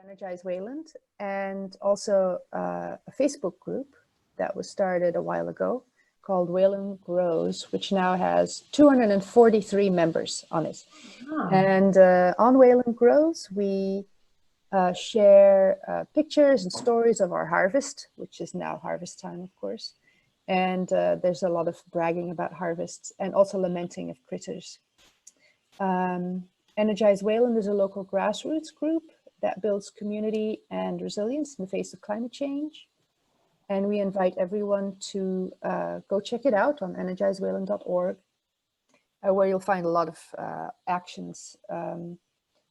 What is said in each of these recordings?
Energize Wayland, and also a Facebook group that was started a while ago called Wayland Grows, which now has 243 members on it. Oh. And on Wayland Grows, we share pictures and stories of our harvest, which is now harvest time, of course. And there's a lot of bragging about harvests and also lamenting of critters. Energize Wayland is a local grassroots group that builds community and resilience in the face of climate change. And we invite everyone to go check it out on energizewayland.org, where you'll find a lot of actions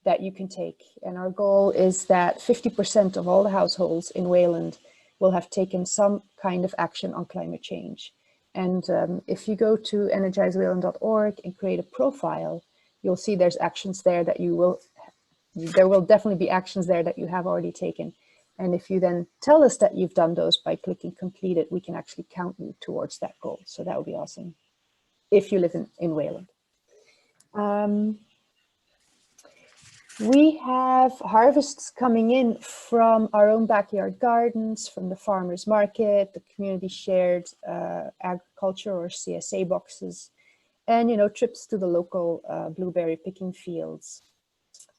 that you can take. And our goal is that 50% of all the households in Wayland will have taken some kind of action on climate change. And if you go to energizewayland.org and create a profile, you'll see there's actions there that there will definitely be actions there that you have already taken. And if you then tell us that you've done those by clicking completed, we can actually count you towards that goal. So that would be awesome if you live in Wayland. We have harvests coming in from our own backyard gardens, from the farmers market, the community shared agriculture or CSA boxes, and trips to the local blueberry picking fields.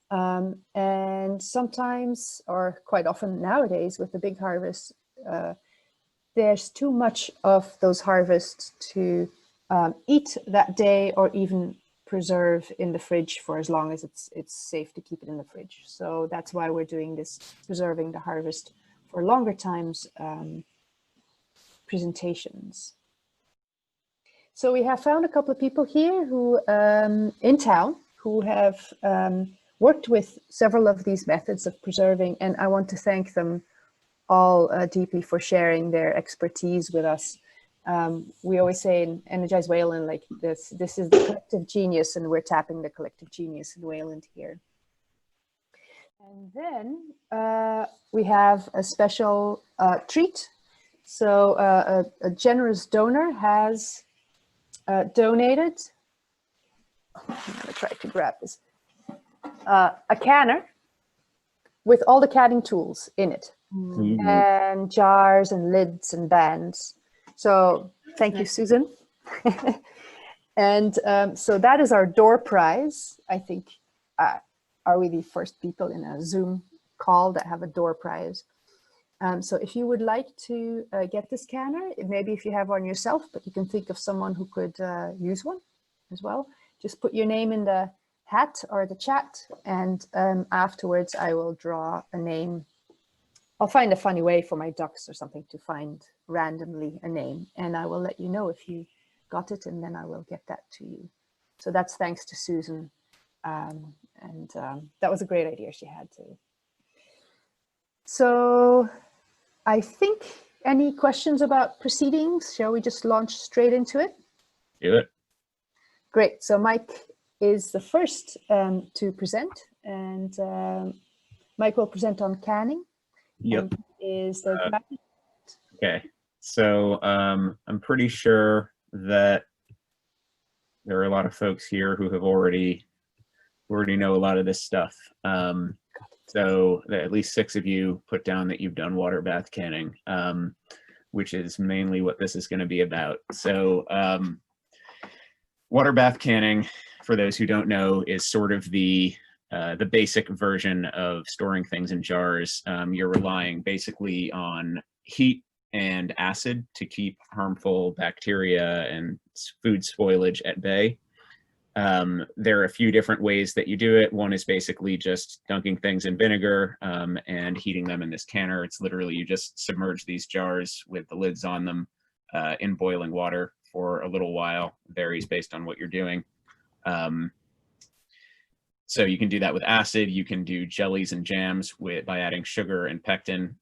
And sometimes, or quite often nowadays, with the big harvest, there's too much of those harvests to eat that day or even preserve in the fridge for as long as it's safe to keep it in the fridge. So that's why we're doing this preserving the harvest for longer times presentations. So we have found a couple of people here who in town who have worked with several of these methods of preserving, and I want to thank them all deeply for sharing their expertise with us. We always say in Energize Wayland, like this is the collective genius, and we're tapping the collective genius in Wayland here. And then we have a special treat. So a generous donor has donated, I'm gonna try to grab this, a canner with all the canning tools in it, and jars and lids and bands. So thank you, Susan. And so that is our door prize. I think, are we the first people in a Zoom call that have a door prize? So if you would like to get this canner, maybe if you have one yourself, but you can think of someone who could use one as well, just put your name in the hat or the chat, and afterwards I will draw a name. I'll find a funny way for my ducks or something to find randomly a name, and I will let you know if you got it, and then I will get that to you. So that's thanks to Susan, and that was a great idea she had too. So I think, any questions about proceedings? Shall we just launch straight into it? Do it. Great. So Mike is the first to present, and Mike will present on canning. Yep. Is the okay. So I'm pretty sure that there are a lot of folks here who have already know a lot of this stuff. So at least 6 of you put down that you've done water bath canning, which is mainly what this is going to be about. So water bath canning, for those who don't know, is sort of the basic version of storing things in jars. You're relying basically on heat and acid to keep harmful bacteria and food spoilage at bay. There are a few different ways that you do it. One is basically just dunking things in vinegar and heating them in this canner. It's literally, you just submerge these jars with the lids on them in boiling water for a little while. Varies based on what you're doing. So you can do that with acid. You can do jellies and jams by adding sugar and pectin,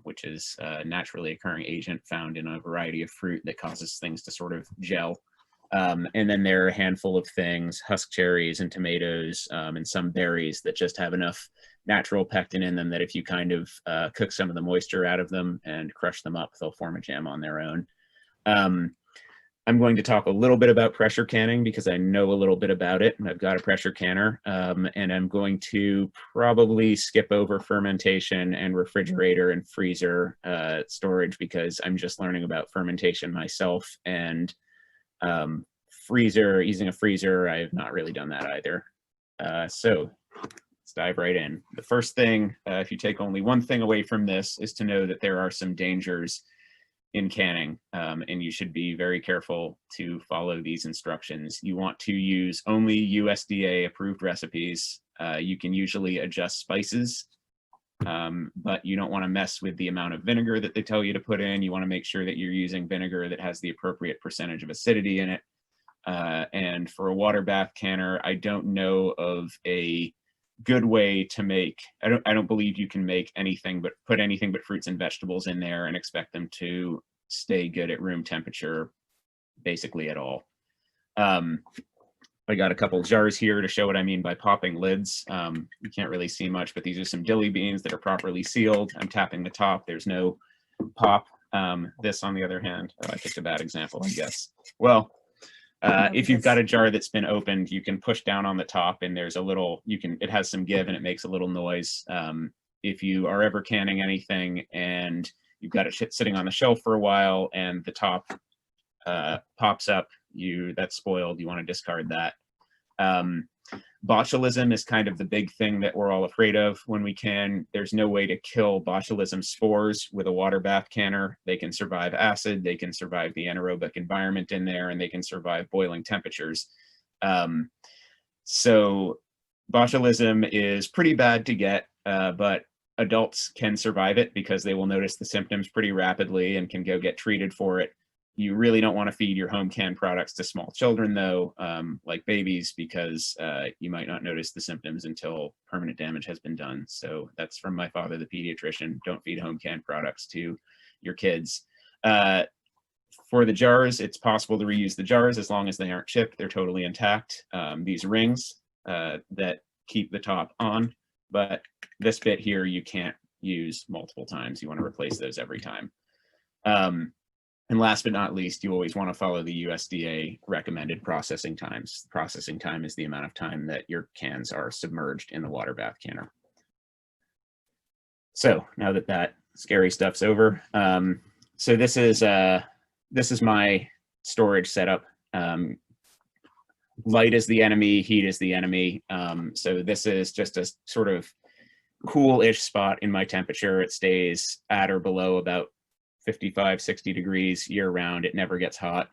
which is a naturally occurring agent found in a variety of fruit that causes things to sort of gel. And then there are a handful of things, husk cherries and tomatoes, and some berries that just have enough natural pectin in them that if you kind of cook some of the moisture out of them and crush them up, they'll form a jam on their own. I'm going to talk a little bit about pressure canning because I know a little bit about it, and I've got a pressure canner, and I'm going to probably skip over fermentation and refrigerator and freezer storage because I'm just learning about fermentation myself, and using a freezer, I have not really done that either. So let's dive right in. The first thing, if you take only one thing away from this, is to know that there are some dangers in canning, and you should be very careful to follow these instructions. You want to use only USDA approved recipes. You can usually adjust spices, but you don't want to mess with the amount of vinegar that they tell you to put in. You want to make sure that you're using vinegar that has the appropriate percentage of acidity in it. And for a water bath canner, I don't know of a good way to make, I don't believe you can make anything but put anything but fruits and vegetables in there and expect them to stay good at room temperature basically at all. I got a couple jars here to show what I mean by popping lids. You can't really see much, but these are some dilly beans that are properly sealed. I'm tapping the top, there's no pop. This on the other hand, I picked a bad example, I guess. Well, if you've got a jar that's been opened, you can push down on the top and there's a little, it has some give and it makes a little noise. If you are ever canning anything and you've got it sitting on the shelf for a while and the top pops up, that's spoiled, you want to discard that. Botulism is kind of the big thing that we're all afraid of when we can. There's no way to kill botulism spores with a water bath canner. They can survive acid, they can survive the anaerobic environment in there, and they can survive boiling temperatures. So botulism is pretty bad to get, but adults can survive it because they will notice the symptoms pretty rapidly and can go get treated for it. You really don't want to feed your home canned products to small children, though, like babies, because you might not notice the symptoms until permanent damage has been done. So that's from my father, the pediatrician. Don't feed home canned products to your kids. For the jars, it's possible to reuse the jars as long as they aren't chipped. They're totally intact. These rings that keep the top on, but this bit here you can't use multiple times. You want to replace those every time. And last but not least, you always want to follow the USDA recommended processing times. Processing time is the amount of time that your cans are submerged in the water bath canner. So now that that scary stuff's over, so this is my storage setup. Light is the enemy, heat is the enemy. So this is just a sort of cool-ish spot in my temperature. It stays at or below about 55, 60 degrees year round. It never gets hot.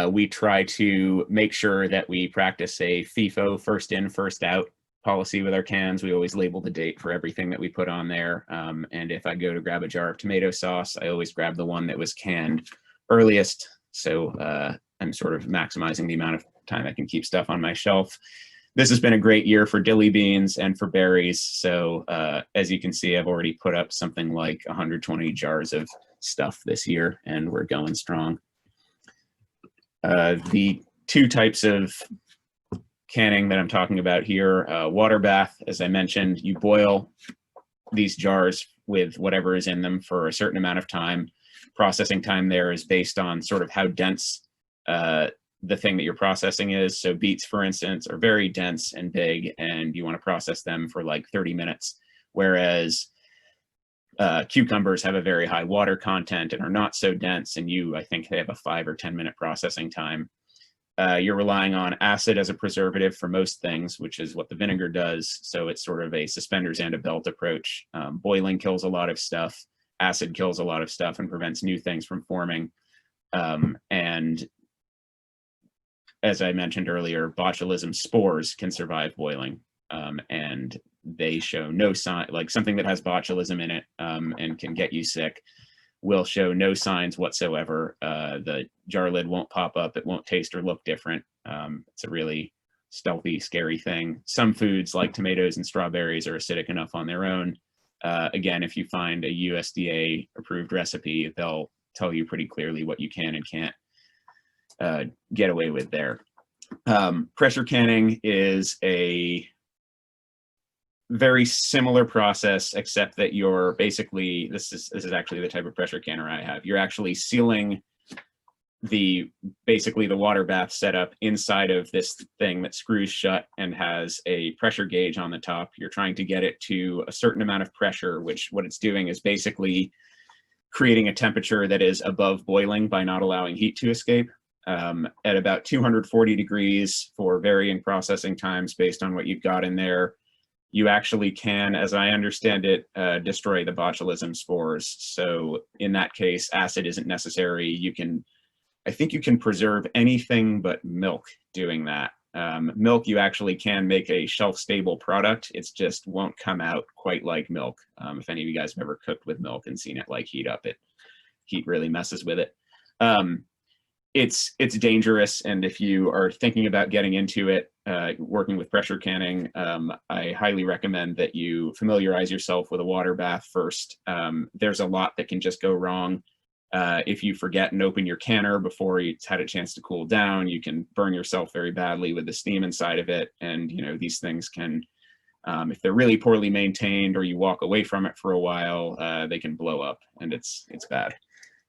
We try to make sure that we practice a FIFO, first in, first out policy with our cans. We always label the date for everything that we put on there. And if I go to grab a jar of tomato sauce, I always grab the one that was canned earliest. So I'm sort of maximizing the amount of time I can keep stuff on my shelf. This has been a great year for dilly beans and for berries. So as you can see, I've already put up something like 120 jars of stuff this year, and we're going strong. The two types of canning that I'm talking about here, water bath, as I mentioned, you boil these jars with whatever is in them for a certain amount of time. Processing time there is based on sort of how dense the thing that you're processing is. So beets, for instance, are very dense and big, and you want to process them for like 30 minutes, whereas cucumbers have a very high water content and are not so dense, and I think they have a 5 or 10 minute processing time. You're relying on acid as a preservative for most things, which is what the vinegar does. So it's sort of a suspenders and a belt approach. Boiling kills a lot of stuff. Acid kills a lot of stuff and prevents new things from forming. And as I mentioned earlier, botulism spores can survive boiling, and they show no sign, like something that has botulism in it and can get you sick will show no signs whatsoever. The jar lid won't pop up, it won't taste or look different. It's a really stealthy, scary thing. Some foods like tomatoes and strawberries are acidic enough on their own. Again, if you find a USDA approved recipe, they'll tell you pretty clearly what you can and can't get away with there. Pressure canning is a very similar process, except that you're basically, this is actually the type of pressure canner I have. You're actually sealing basically the water bath setup inside of this thing that screws shut and has a pressure gauge on the top. You're trying to get it to a certain amount of pressure, which what it's doing is basically creating a temperature that is above boiling by not allowing heat to escape. At about 240 degrees for varying processing times based on what you've got in there, you actually can, as I understand it, destroy the botulism spores. So in that case, acid isn't necessary. I think you can preserve anything but milk doing that. Milk, you actually can make a shelf-stable product. It just won't come out quite like milk. If any of you guys have ever cooked with milk and seen it like heat up, heat really messes with it. It's dangerous, and if you are thinking about getting into it, working with pressure canning, I highly recommend that you familiarize yourself with a water bath first. There's a lot that can just go wrong. If you forget and open your canner before it's had a chance to cool down, you can burn yourself very badly with the steam inside of it. And these things can, if they're really poorly maintained or you walk away from it for a while, they can blow up, and it's bad.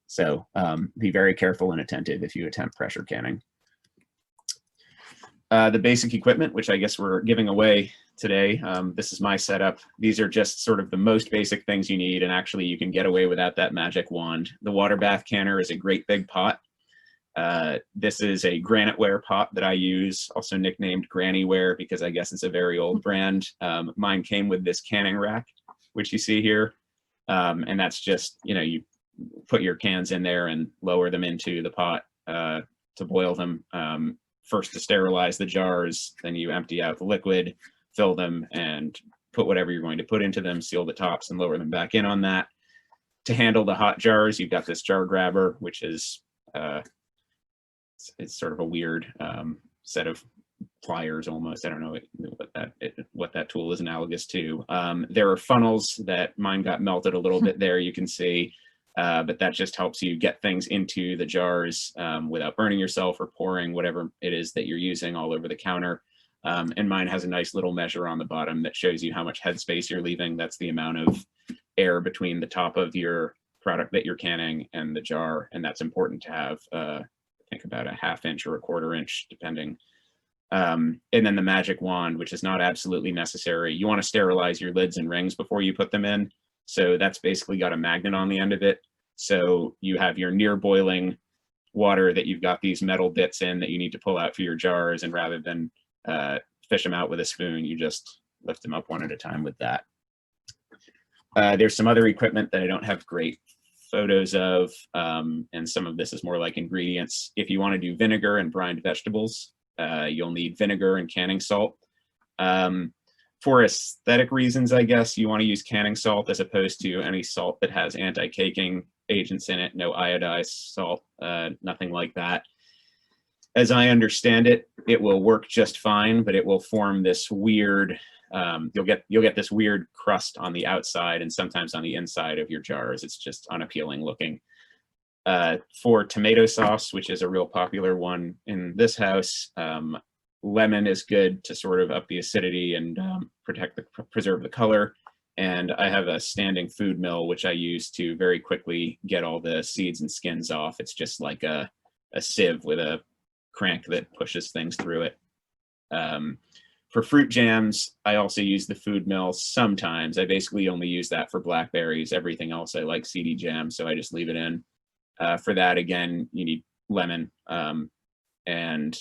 So be very careful and attentive if you attempt pressure canning. The basic equipment, which I guess we're giving away today, this is my setup. These are just sort of the most basic things you need, and actually you can get away without that magic wand. The water bath canner is a great big pot. This is a graniteware pot that I use, also nicknamed Grannyware because I guess it's a very old brand. Mine came with this canning rack, which you see here, and that's just, you put your cans in there and lower them into the pot to boil them. First to sterilize the jars, then you empty out the liquid, fill them, and put whatever you're going to put into them, seal the tops, and lower them back in on that. To handle the hot jars, you've got this jar grabber, which is it's sort of a weird set of pliers almost. I don't know what that tool is analogous to. There are funnels that mine got melted a little bit there, you can see. But that just helps you get things into the jars without burning yourself or pouring whatever it is that you're using all over the counter. And mine has a nice little measure on the bottom that shows you how much headspace you're leaving. That's the amount of air between the top of your product that you're canning and the jar. And that's important to have, I think about a 1/2 inch or a 1/4 inch, depending. And then the magic wand, which is not absolutely necessary. You want to sterilize your lids and rings before you put them in. So that's basically got a magnet on the end of it. So you have your near boiling water that you've got these metal bits in that you need to pull out for your jars. And rather than fish them out with a spoon, you just lift them up one at a time with that. There's some other equipment that I don't have great photos of. And some of this is more like ingredients. If you want to do vinegar and brined vegetables, you'll need vinegar and canning salt. For aesthetic reasons, I guess, you want to use canning salt as opposed to any salt that has anti-caking agents in it, no iodized salt, nothing like that. As I understand it, it will work just fine, but it will form this weird, you'll get this weird crust on the outside and sometimes on the inside of your jars. It's just unappealing looking. For tomato sauce, which is a real popular one in this house, lemon is good to sort of up the acidity and preserve the color. And I have a standing food mill, which I use to very quickly get all the seeds and skins off. It's just like a sieve with a crank that pushes things through it. For fruit jams, I also use the food mill sometimes. I basically only use that for blackberries. Everything else I like CD jam, so I just leave it in. For that, again, you need lemon and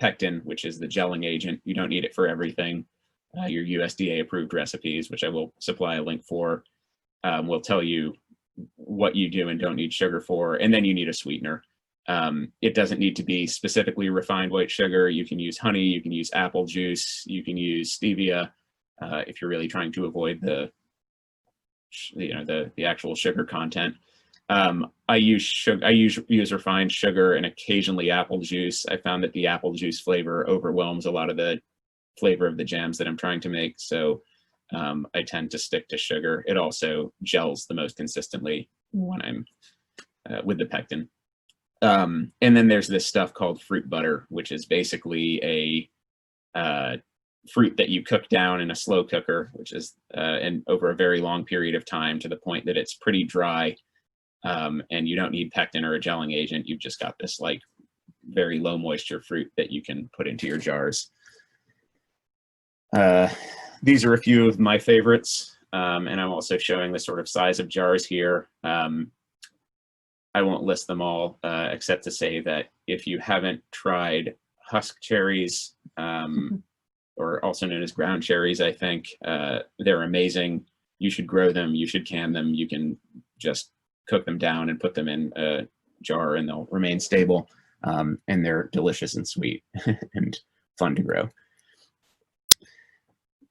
pectin, which is the gelling agent. You don't need it for everything. Your USDA approved recipes, which I will supply a link for, will tell you what you do and don't need sugar for. And then you need a sweetener. It doesn't need to be specifically refined white sugar. You can use honey, you can use apple juice, you can use stevia if you're really trying to avoid the actual sugar content. I use refined sugar and occasionally apple juice. I found that the apple juice flavor overwhelms a lot of the flavor of the jams that I'm trying to make. So I tend to stick to sugar. It also gels the most consistently when I'm with the pectin. And then there's this stuff called fruit butter, which is basically a fruit that you cook down in a slow cooker, which is and over a very long period of time to the point that it's pretty dry, and you don't need pectin or a gelling agent. You've just got this like very low moisture fruit that you can put into your jars. These are a few of my favorites, and I'm also showing the sort of size of jars here. I won't list them all, except to say that if you haven't tried husk cherries, or also known as ground cherries, I think, they're amazing. You should grow them, you should can them, you can just cook them down and put them in a jar and they'll remain stable, and they're delicious and sweet and fun to grow.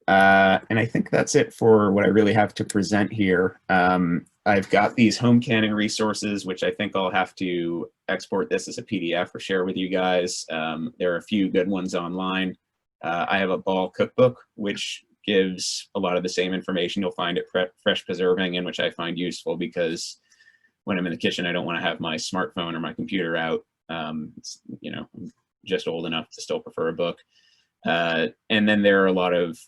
And I think that's it for what I really have to present here. I've got these home canning resources, which I think I'll have to export this as a PDF or share with you guys. There are a few good ones online. I have a ball cookbook, which gives a lot of the same information you'll find at Fresh Preserving, and which I find useful because when I'm in the kitchen, I don't want to have my smartphone or my computer out. It's, you know, I'm just old enough to still prefer a book. And then there are a lot of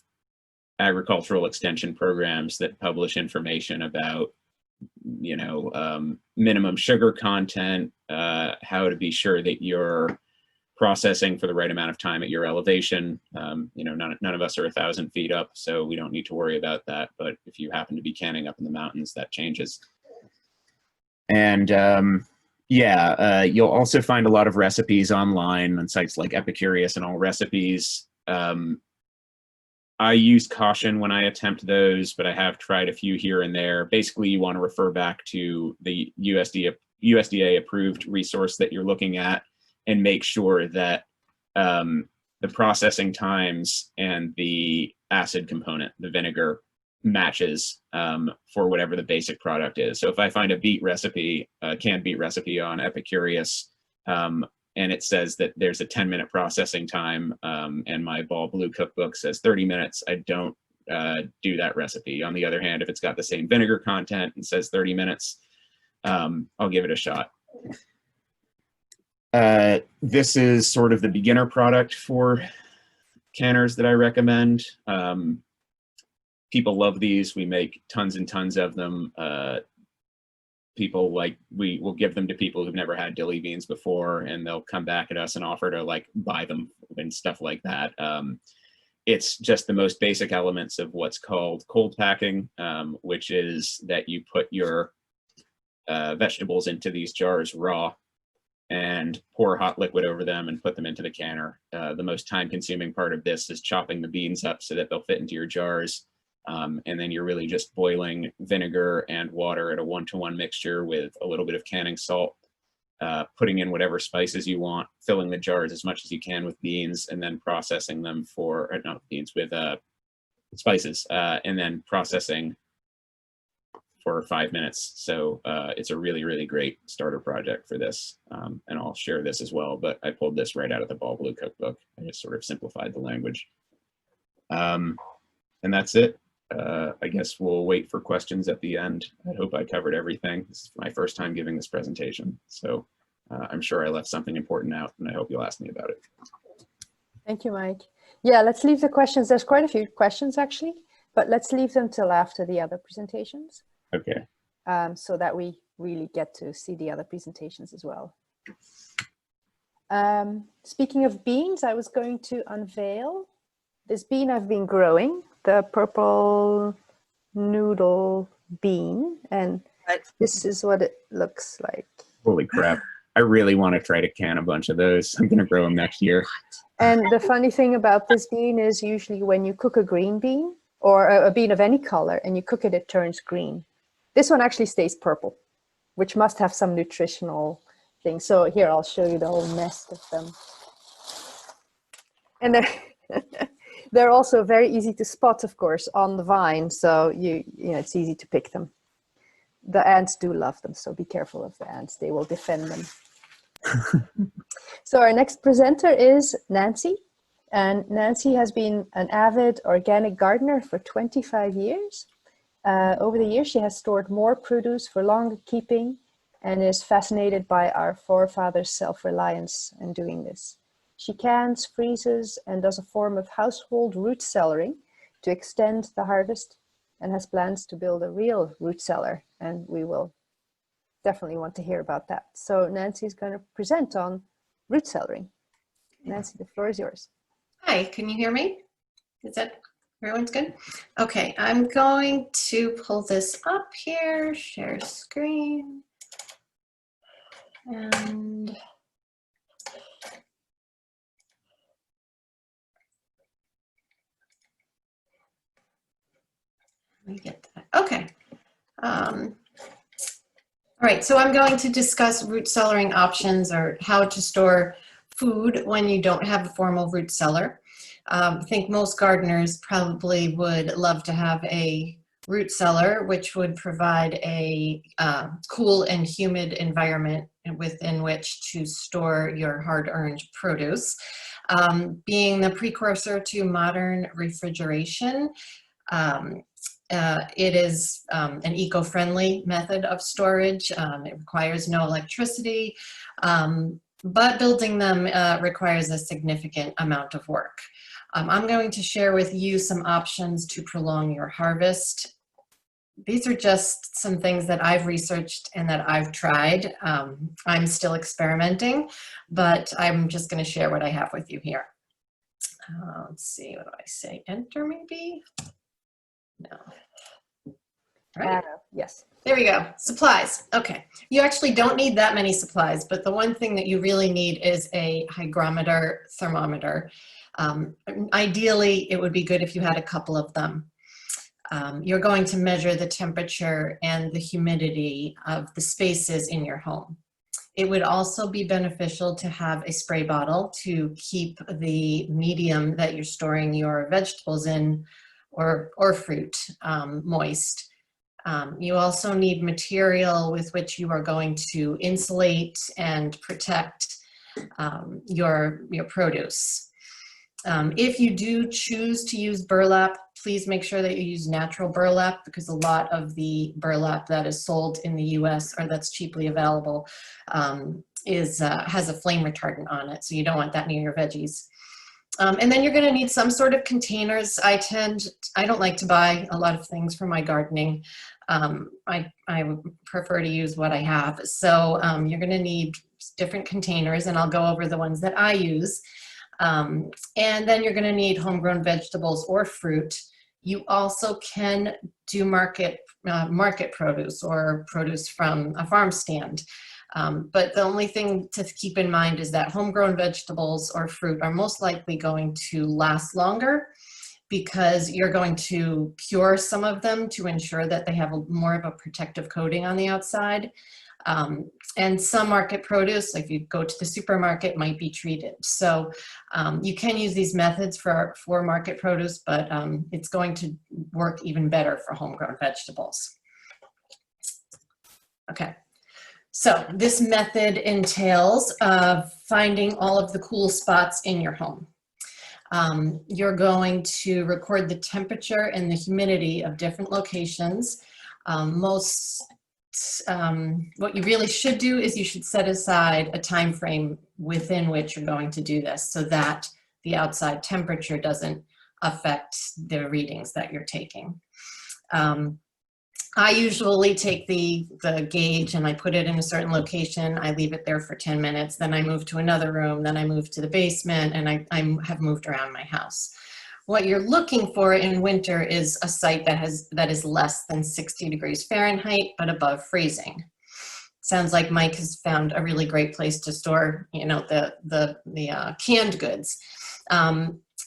agricultural extension programs that publish information about, you know, minimum sugar content, how to be sure that you're processing for the right amount of time at your elevation. You know, none of us are 1,000 feet up, so we don't need to worry about that. But if you happen to be canning up in the mountains, that changes. And yeah, you'll also find a lot of recipes online on sites like Epicurious and All Recipes. I use caution when I attempt those, but I have tried a few here and there. Basically, you want to refer back to the USDA approved resource that you're looking at and make sure that the processing times and the acid component, the vinegar, matches for whatever the basic product is. So if I find a beet recipe, a canned beet recipe on Epicurious, and it says that there's a 10-minute processing time, and my Ball Blue cookbook says 30 minutes, I don't do that recipe. On the other hand, if it's got the same vinegar content and says 30 minutes, I'll give it a shot. This is sort of the beginner product for canners that I recommend. People love these. We make tons and tons of them. People like, we will give them to people who've never had dilly beans before, and they'll come back at us and offer to like buy them and stuff like that. It's just the most basic elements of what's called cold packing, which is that you put your vegetables into these jars raw and pour hot liquid over them and put them into the canner. The most time-consuming part of this is chopping the beans up so that they'll fit into your jars. And then you're really just boiling vinegar and water at a 1-to-1 mixture with a little bit of canning salt, putting in whatever spices you want, filling the jars as much as you can with beans, and then processing them for, or not beans, with spices, and then processing for 5 minutes. So it's a really, really great starter project for this. And I'll share this as well, but I pulled this right out of the Ball Blue cookbook. I just sort of simplified the language. And that's it. I guess we'll wait for questions at the end. I hope I covered everything. This is my first time giving this presentation, so I'm sure I left something important out, and I hope you'll ask me about it. Thank you, Mike. Yeah, let's leave the questions. There's quite a few questions actually, but let's leave them till after the other presentations. Okay. So that we really get to see the other presentations as well. Speaking of beans, I was going to unveil this bean I've been growing, the purple noodle bean, and this is what it looks like. Holy crap. I really want to try to can a bunch of those. I'm going to grow them next year. And the funny thing about this bean is usually when you cook a green bean or a bean of any color and you cook it, it turns green. This one actually stays purple, which must have some nutritional thing. So here, I'll show you the whole nest of them. And they're also very easy to spot, of course, on the vine. So you know, it's easy to pick them. The ants do love them, so be careful of the ants. They will defend them. So our next presenter is Nancy. And Nancy has been an avid organic gardener for 25 years. Over the years, she has stored more produce for longer keeping and is fascinated by our forefathers' self-reliance in doing this. She cans, freezes, and does a form of household root cellaring to extend the harvest, and has plans to build a real root cellar, and we will definitely want to hear about that. So Nancy's going to present on root cellaring. Nancy, the floor is yours. Hi, can you hear me? Is that, everyone's good? Okay, I'm going to pull this up here, share screen, and let me get that. Okay. All right, so I'm going to discuss root cellaring options, or how to store food when you don't have a formal root cellar. I think most gardeners probably would love to have a root cellar, which would provide a cool and humid environment within which to store your hard-earned produce. Being the precursor to modern refrigeration, it is an eco-friendly method of storage. It requires no electricity, but building them requires a significant amount of work. I'm going to share with you some options to prolong your harvest. These are just some things that I've researched and that I've tried. I'm still experimenting, but I'm just going to share what I have with you here. Let's see, what do I say? Enter maybe? No. Right? Yes. There we go. Supplies. Okay. You actually don't need that many supplies, but the one thing that you really need is a hygrometer thermometer. Ideally, it would be good if you had a couple of them. You're going to measure the temperature and the humidity of the spaces in your home. It would also be beneficial to have a spray bottle to keep the medium that you're storing your vegetables in or fruit moist. You also need material with which you are going to insulate and protect your produce. If you do choose to use burlap, please make sure that you use natural burlap, because a lot of the burlap that is sold in the US or that's cheaply available has a flame retardant on it, so you don't want that near your veggies. And then you're going to need some sort of containers. I don't like to buy a lot of things for my gardening. I prefer to use what I have. So you're going to need different containers, and I'll go over the ones that I use. And then you're going to need homegrown vegetables or fruit. You also can do market produce or produce from a farm stand. But the only thing to keep in mind is that homegrown vegetables or fruit are most likely going to last longer, because you're going to cure some of them to ensure that they have more of a protective coating on the outside. And some market produce, like if you go to the supermarket, might be treated. So you can use these methods for market produce, but it's going to work even better for homegrown vegetables. Okay. So this method entails finding all of the cool spots in your home. You're going to record the temperature and the humidity of different locations. What you really should do is you should set aside a time frame within which you're going to do this, so that the outside temperature doesn't affect the readings that you're taking. I usually take the gauge and I put it in a certain location. I leave it there for 10 minutes. Then I move to another room. Then I move to the basement, and I have moved around my house. What you're looking for in winter is a site that is less than 60 degrees Fahrenheit, but above freezing. Sounds like Mike has found a really great place to store, the canned goods.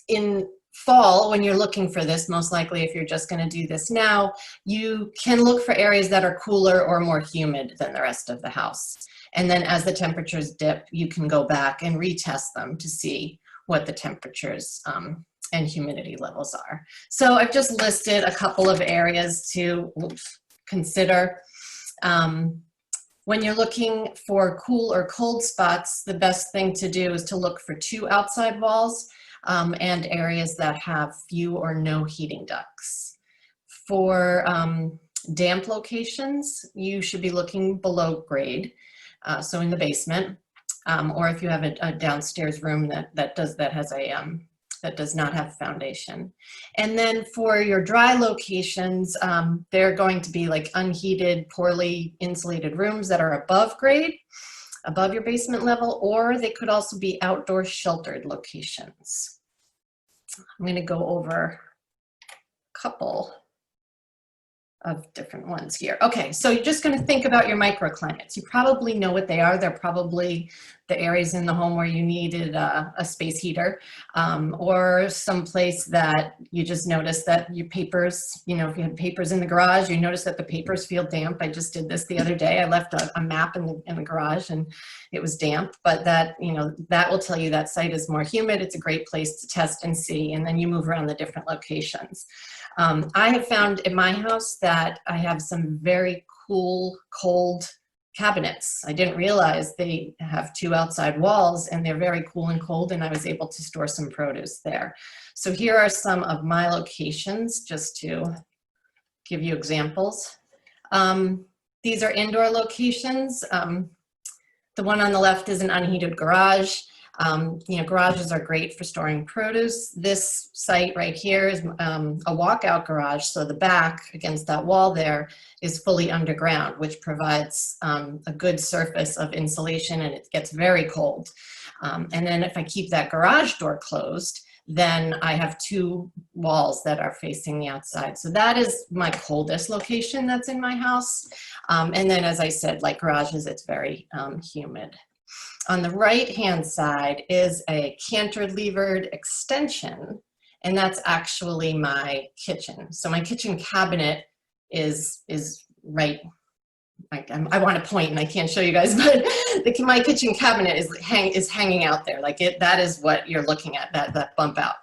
In fall, when you're looking for this, most likely if you're just going to do this now, you can look for areas that are cooler or more humid than the rest of the house. And then as the temperatures dip, you can go back and retest them to see what the temperatures and humidity levels are. So I've just listed a couple of areas to consider. When you're looking for cool or cold spots, the best thing to do is to look for 2 outside walls and areas that have few or no heating ducts. For damp locations, you should be looking below grade, so in the basement. or if you have a downstairs room that does not have foundation. And then for your dry locations, they're going to be like unheated, poorly insulated rooms that are above grade, above your basement level, or they could also be outdoor sheltered locations. I'm going to go over a couple of different ones here. Okay, so you're just going to think about your microclimates. You probably know what they are. They're probably the areas in the home where you needed a space heater, or someplace that you just noticed that your papers, you know, if you had papers in the garage, you notice that the papers feel damp. I just did this the other day. I left a map in the garage and it was damp, but that, you know, that will tell you that site is more humid. It's a great place to test and see, and then you move around the different locations. I have found in my house that I have some very cool, cold cabinets. I didn't realize they have 2 outside walls and they're very cool and cold, and I was able to store some produce there. So here are some of my locations just to give you examples. These are indoor locations. The one on the left is an unheated garage. You know, garages are great for storing produce. This site right here is a walkout garage. So the back against that wall there is fully underground, which provides a good surface of insulation, and it gets very cold. And then if I keep that garage door closed, then I have 2 walls that are facing the outside. So that is my coldest location that's in my house. And then, as I said, like garages, it's very humid. On the right-hand side is a cantilevered extension, and that's actually my kitchen. So my kitchen cabinet is right, I want to point and I can't show you guys, but my kitchen cabinet is hanging out there. Like that is what you're looking at, that bump out.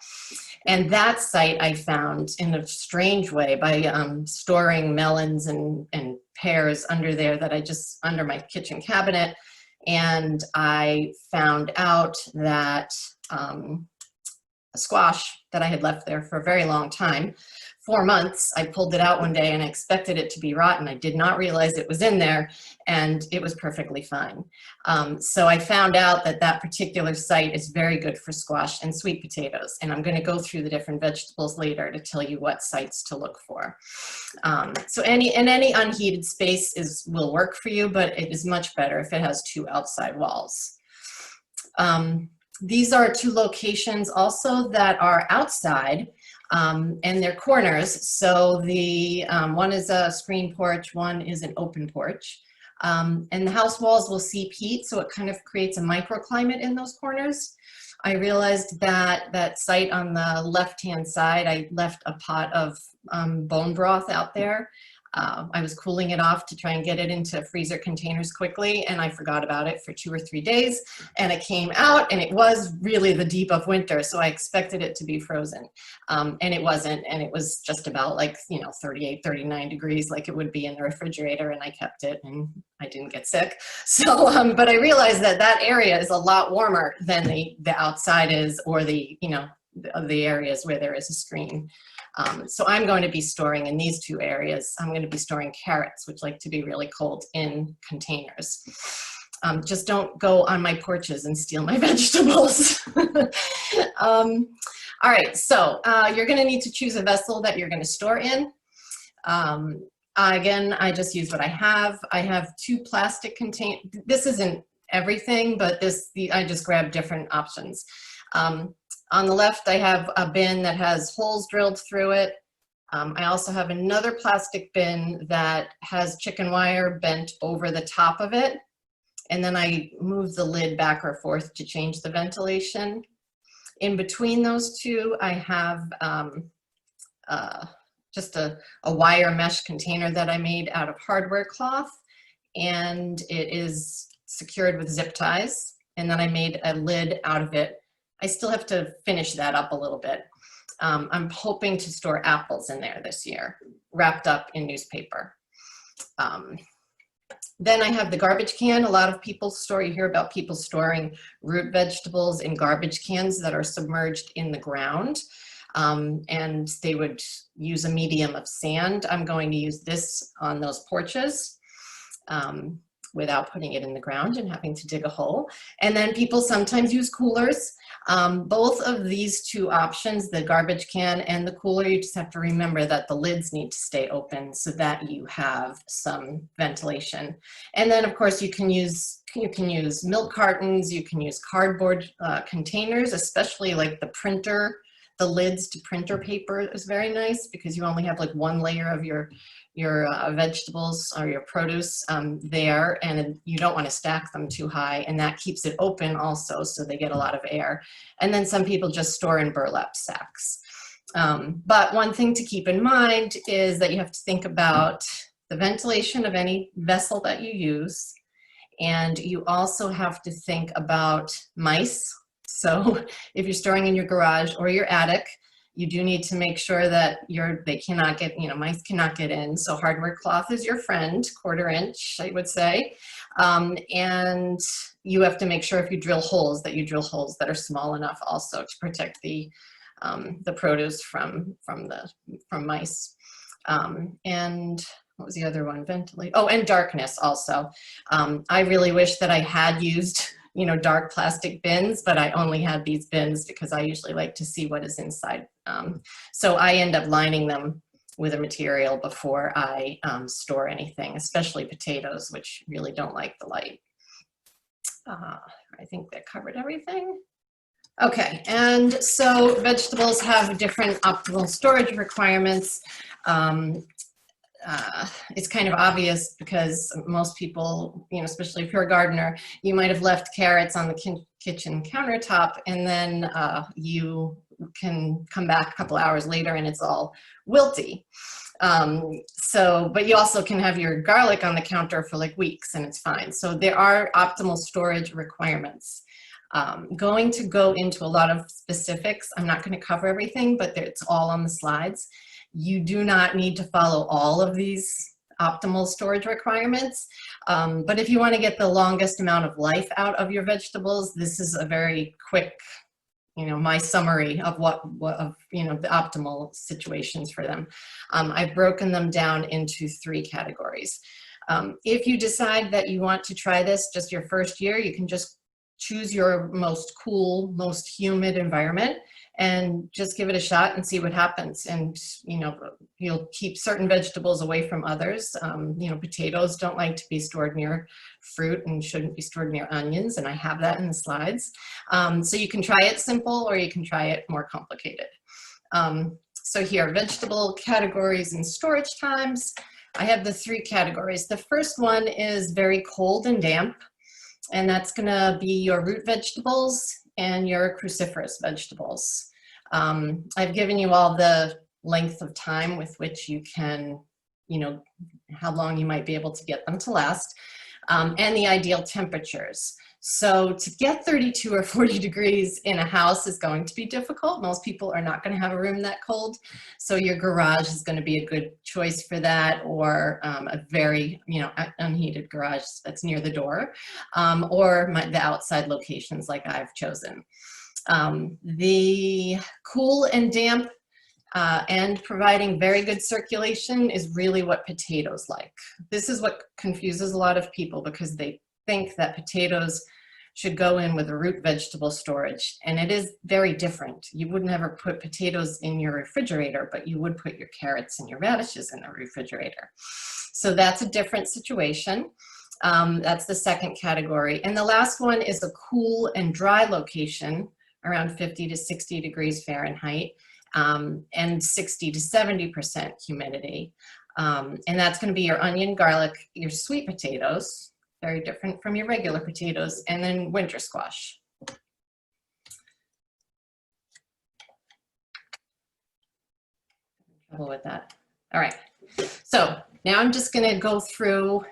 And that site I found in a strange way by storing melons and pears under there under my kitchen cabinet. And I found out that a squash that I had left there for a very long time, 4 months, I pulled it out one day and I expected it to be rotten. I did not realize it was in there, and it was perfectly fine. So I found out that that particular site is very good for squash and sweet potatoes. And I'm going to go through the different vegetables later to tell you what sites to look for. So any unheated space will work for you, but it is much better if it has 2 outside walls. These are 2 locations also that are outside, and they're corners. So the one is a screen porch, one is an open porch. And the house walls will seep heat, so it kind of creates a microclimate in those corners. I realized that that site on the left-hand side, I left a pot of bone broth out there. I was cooling it off to try and get it into freezer containers quickly, and I forgot about it for 2 or 3 days, and it came out, and it was really the deep of winter, so I expected it to be frozen, and it wasn't, and it was just about like, 38, 39 degrees like it would be in the refrigerator, and I kept it, and I didn't get sick. So, but I realized that that area is a lot warmer than the outside is, or the areas where there is a screen. So I'm going to be storing in these 2 areas, I'm going to be storing carrots, which like to be really cold, in containers. Just don't go on my porches and steal my vegetables. All right, so you're going to need to choose a vessel that you're going to store in. Again, I just use what I have. I have 2 plastic containers. This isn't everything, but I just grabbed different options. On the left, I have a bin that has holes drilled through it. I also have another plastic bin that has chicken wire bent over the top of it. And then I move the lid back or forth to change the ventilation. In between those 2, I have just a wire mesh container that I made out of hardware cloth. And it is secured with zip ties. And then I made a lid out of it. I still have to finish that up a little bit. I'm hoping to store apples in there this year, wrapped up in newspaper. Then I have the garbage can. A lot of people you hear about people storing root vegetables in garbage cans that are submerged in the ground. And they would use a medium of sand. I'm going to use this on those porches. without putting it in the ground and having to dig a hole. And then people sometimes use coolers. Both of these two options, the garbage can and the cooler, you just have to remember that the lids need to stay open so that you have some ventilation. And then of course you can use milk cartons, you can use cardboard containers, especially like the printer. The lids to printer paper is very nice because you only have like one layer of your vegetables or your produce there, and you don't want to stack them too high, and that keeps it open also so they get a lot of air. And then some people just store in burlap sacks. But one thing to keep in mind is that you have to think about the ventilation of any vessel that you use, and you also have to think about mice. So if you're storing in your garage or your attic, you do need to make sure that they cannot get, mice cannot get in. So hardware cloth is your friend, 1/4 inch, I would say. And you have to make sure if you drill holes, that you drill holes that are small enough also to protect the produce from mice. And what was the other one? Ventilate. Oh, and darkness also. I really wish that I had used dark plastic bins, but I only had these bins because I usually like to see what is inside. So I end up lining them with a material before I store anything, especially potatoes, which really don't like the light. I think that covered everything. Okay, and so vegetables have different optimal storage requirements. It's kind of obvious because most people, especially if you're a gardener, you might have left carrots on the kitchen countertop, and then you can come back a couple hours later and it's all wilty. But you also can have your garlic on the counter for like weeks and it's fine. So there are optimal storage requirements. Going to go into a lot of specifics. I'm not going to cover everything, but it's all on the slides. You do not need to follow all of these optimal storage requirements. But if you want to get the longest amount of life out of your vegetables, this is a very quick, my summary of the optimal situations for them. I've broken them down into 3 categories. If you decide that you want to try this just your first year, you can just choose your most cool, most humid environment and just give it a shot and see what happens. And, you'll keep certain vegetables away from others. Potatoes don't like to be stored near fruit and shouldn't be stored near onions. And I have that in the slides. So you can try it simple or you can try it more complicated. So here, vegetable categories and storage times. I have the 3 categories. The first one is very cold and damp. And that's gonna be your root vegetables and your cruciferous vegetables. I've given you all the length of time with which you can, how long you might be able to get them to last, and the ideal temperatures. So to get 32 or 40 degrees in a house is going to be difficult. Most people are not going to have a room that cold. So your garage is going to be a good choice for that, or a very, unheated garage that's near the door, or the outside locations like I've chosen. The cool and damp and providing very good circulation is really what potatoes like. This is what confuses a lot of people because they think that potatoes should go in with a root vegetable storage, and it is very different. You would never put potatoes in your refrigerator, but you would put your carrots and your radishes in the refrigerator. So that's a different situation. That's the second category. And the last one is a cool and dry location around 50 to 60 degrees Fahrenheit and 60 to 70% humidity. And that's going to be your onion, garlic, your sweet potatoes, very different from your regular potatoes, and then winter squash. Trouble with that. All right. So now I'm just going to go through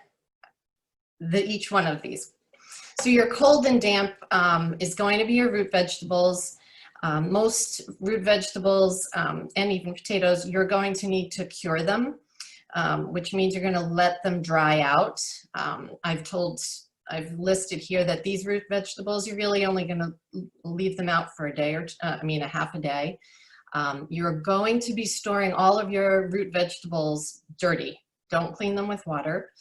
each one of these. So your cold and damp is going to be your root vegetables. Most root vegetables and even potatoes, you're going to need to cure them, which means you're going to let them dry out. I've listed here that these root vegetables, you're really only going to leave them out for a day or a half a day. You're going to be storing all of your root vegetables dirty. Don't clean them with water.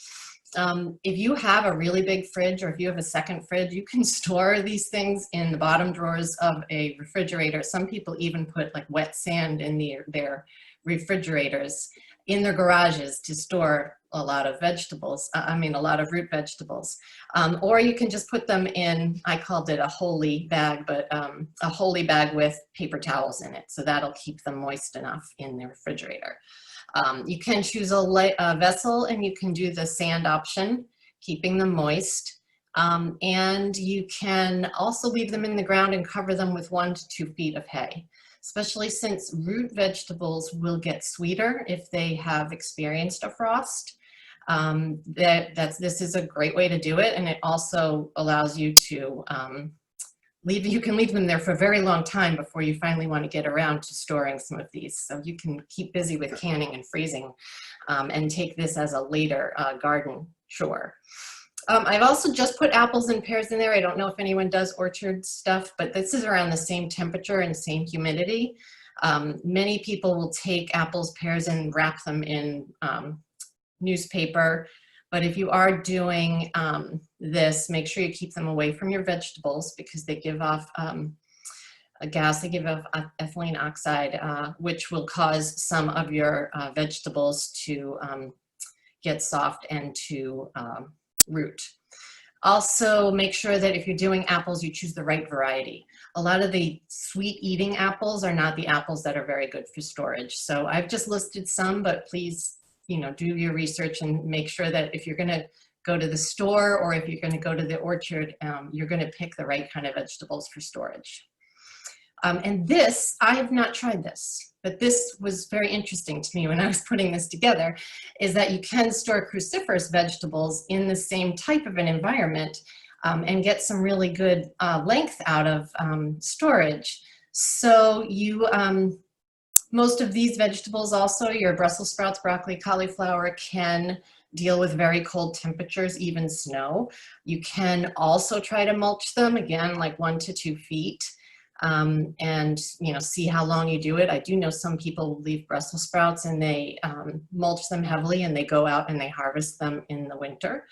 If you have a really big fridge, or if you have a second fridge, you can store these things in the bottom drawers of a refrigerator. Some people even put like wet sand in their refrigerators in their garages to store a lot of vegetables, a lot of root vegetables. Or you can just put them in, I called it a holy bag, but a holy bag with paper towels in it. So that'll keep them moist enough in the refrigerator. You can choose a vessel, and you can do the sand option, keeping them moist. And you can also leave them in the ground and cover them with 1 to 2 feet of hay, especially since root vegetables will get sweeter if they have experienced a frost. This is a great way to do it, and it also allows you to you can leave them there for a very long time before you finally want to get around to storing some of these. So you can keep busy with canning and freezing, and take this as a later garden chore. I've also just put apples and pears in there. I don't know if anyone does orchard stuff, but this is around the same temperature and same humidity. Many people will take apples, pears, and wrap them in newspaper. But if you are doing this, make sure you keep them away from your vegetables, because they give off a gas, they give off ethylene oxide, which will cause some of your vegetables to get soft and to root. Also, make sure that if you're doing apples, you choose the right variety. A lot of the sweet eating apples are not the apples that are very good for storage. So I've just listed some, but please, do your research and make sure that if you're going to go to the store, or if you're going to go to the orchard, you're going to pick the right kind of vegetables for storage. And this, I have not tried this, but this was very interesting to me when I was putting this together, is that you can store cruciferous vegetables in the same type of an environment, and get some really good length out of storage. So you, most of these vegetables also, your Brussels sprouts, broccoli, cauliflower, can deal with very cold temperatures, even snow. You can also try to mulch them, again, like 1 to 2 feet. And see how long you do it. I do know some people will leave Brussels sprouts and they mulch them heavily, and they go out and they harvest them in the winter.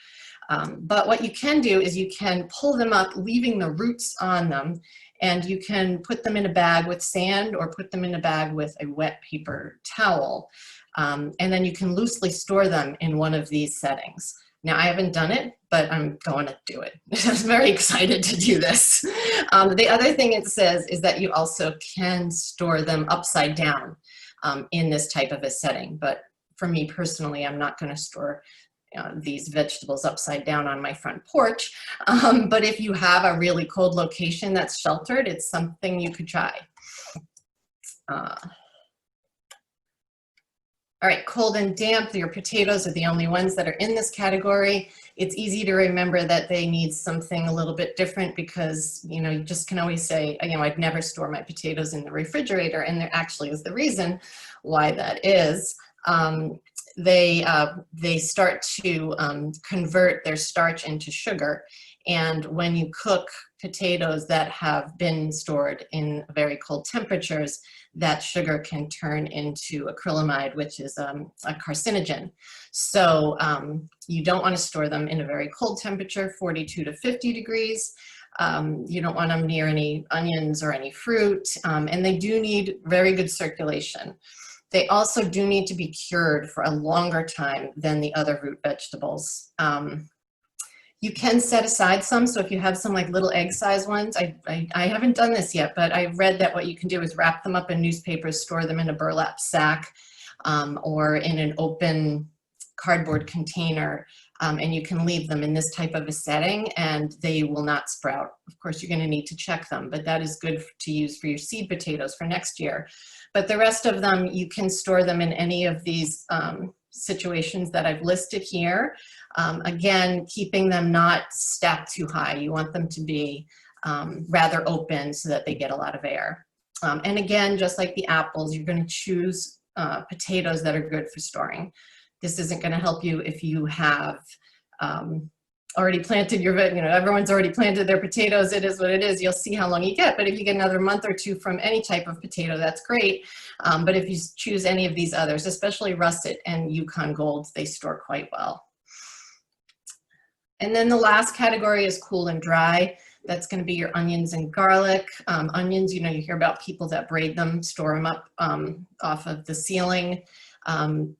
But what you can do is you can pull them up, leaving the roots on them, and you can put them in a bag with sand, or put them in a bag with a wet paper towel. And then you can loosely store them in one of these settings. Now, I haven't done it, but I'm going to do it. I'm very excited to do this. The other thing it says is that you also can store them upside down in this type of a setting. But for me personally, I'm not going to store these vegetables upside down on my front porch. But if you have a really cold location that's sheltered, it's something you could try. All right, cold and damp, your potatoes are the only ones that are in this category. It's easy to remember that they need something a little bit different, because you just can always say, I'd never store my potatoes in the refrigerator, and there actually is the reason why that is. They start to convert their starch into sugar, and when you cook potatoes that have been stored in very cold temperatures, that sugar can turn into acrylamide, which is a carcinogen. So you don't want to store them in a very cold temperature, 42 to 50 degrees. You don't want them near any onions or any fruit, and they do need very good circulation. They also do need to be cured for a longer time than the other root vegetables. You can set aside some, so if you have some like little egg-sized ones, I haven't done this yet, but I read that what you can do is wrap them up in newspapers, store them in a burlap sack, or in an open cardboard container, and you can leave them in this type of a setting, and they will not sprout. Of course, you're going to need to check them, but that is good to use for your seed potatoes for next year. But the rest of them, you can store them in any of these situations that I've listed here. Again, keeping them not stacked too high. You want them to be rather open so that they get a lot of air. And again, just like the apples, you're going to choose potatoes that are good for storing. This isn't going to help you if you have already planted your, everyone's already planted their potatoes. It is what it is. You'll see how long you get. But if you get another month or two from any type of potato, that's great. But if you choose any of these others, especially russet and Yukon Gold, they store quite well. And then the last category is cool and dry. That's going to be your onions and garlic. Onions, you know, you hear about people that braid them, store them up off of the ceiling. You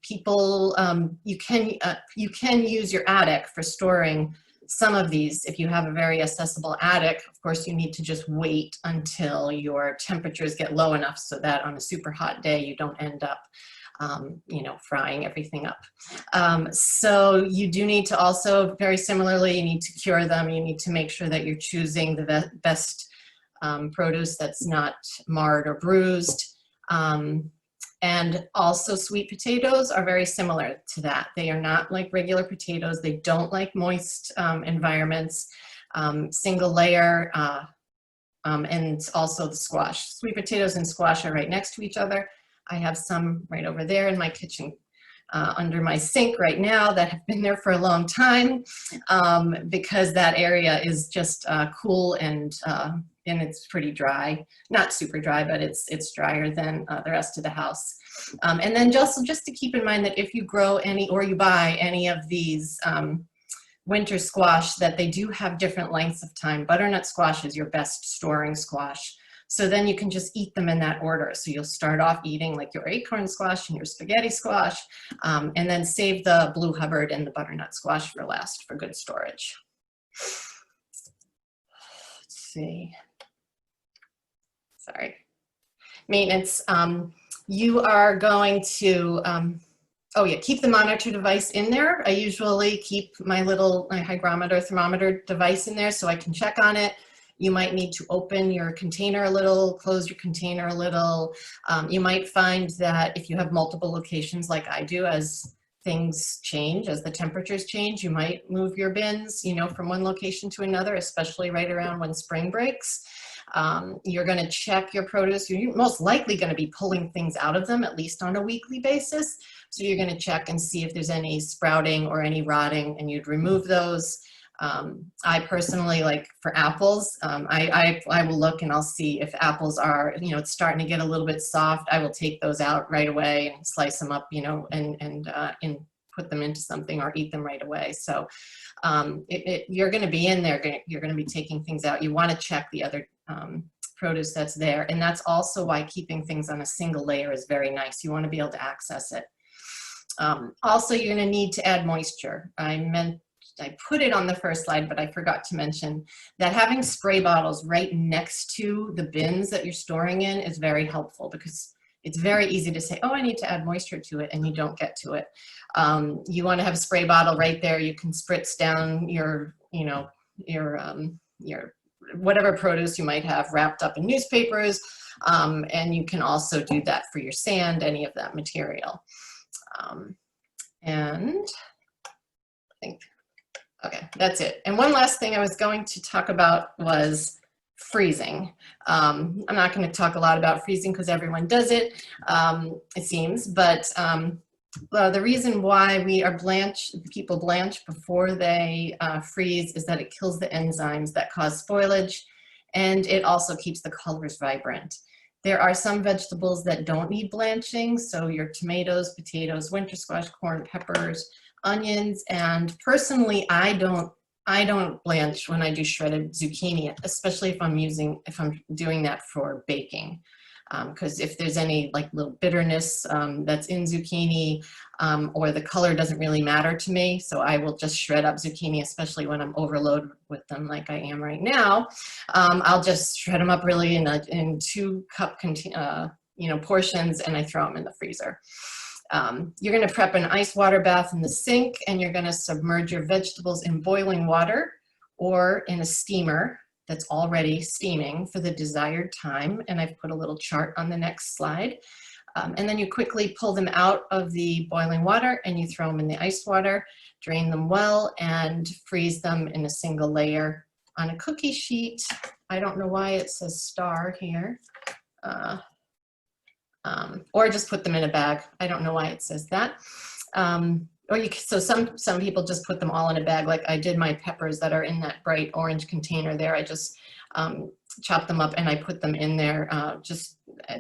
can use your attic for storing some of these. If you have a very accessible attic, of course, you need to just wait until your temperatures get low enough so that on a super hot day, you don't end up you know, frying everything up. So you do need to also, very similarly, you need to cure them. You need to make sure that you're choosing the best produce that's not marred or bruised. And also sweet potatoes are very similar to that. They are not like regular potatoes. They don't like moist environments. Single layer, and also the squash. Sweet potatoes and squash are right next to each other. I have some right over there in my kitchen under my sink right now that have been there for a long time because that area is just cool and it's pretty dry. Not super dry, but it's drier than the rest of the house. And then just to keep in mind that if you grow any or you buy any of these winter squash, that they do have different lengths of time. Butternut squash is your best storing squash. So then you can just eat them in that order. So you'll start off eating like your acorn squash and your spaghetti squash, and then save the blue Hubbard and the butternut squash for last for good storage. Let's see. Sorry. Maintenance. You are going to, oh yeah, keep the monitor device in there. I usually keep my hygrometer, thermometer device in there so I can check on it. You might need to open your container a little, close your container a little. You might find that if you have multiple locations like I do, as things change, as the temperatures change, you might move your bins, you know, from one location to another, especially right around when spring breaks. You're going to check your produce. You're most likely going to be pulling things out of them, at least on a weekly basis. So you're going to check and see if there's any sprouting or any rotting, and you'd remove those. I personally, like for apples, I will look and I'll see if apples are, you know, it's starting to get a little bit soft. I will take those out right away and slice them up, you know, and put them into something or eat them right away. So you're going to be in there, you're going to be taking things out. You want to check the other produce that's there. And that's also why keeping things on a single layer is very nice. You want to be able to access it. Also, you're going to need to add moisture. I put it on the first slide, but I forgot to mention that having spray bottles right next to the bins that you're storing in is very helpful, because it's very easy to say, oh, I need to add moisture to it, and you don't get to it. You want to have a spray bottle right there. You can spritz down your, you know, your whatever produce you might have wrapped up in newspapers, and you can also do that for your sand, any of that material. And I think, okay, that's it. And one last thing I was going to talk about was freezing. I'm not going to talk a lot about freezing because everyone does it, it seems, but the reason why people blanch before they freeze is that it kills the enzymes that cause spoilage, and it also keeps the colors vibrant. There are some vegetables that don't need blanching, so your tomatoes, potatoes, winter squash, corn, peppers, onions, and personally, I don't blanch when I do shredded zucchini, especially if I'm doing that for baking. Because if there's any like little bitterness that's in zucchini, or the color doesn't really matter to me, so I will just shred up zucchini, especially when I'm overloaded with them like I am right now. I'll just shred them up really in 2-cup portions, and I throw them in the freezer. You're going to prep an ice water bath in the sink, and you're going to submerge your vegetables in boiling water or in a steamer that's already steaming for the desired time. And I've put a little chart on the next slide. And then you quickly pull them out of the boiling water and you throw them in the ice water, drain them well, and freeze them in a single layer on a cookie sheet. I don't know why it says star here. Or just put them in a bag. I don't know why it says that. So some people just put them all in a bag, like I did my peppers that are in that bright orange container there. I just chopped them up and I put them in there.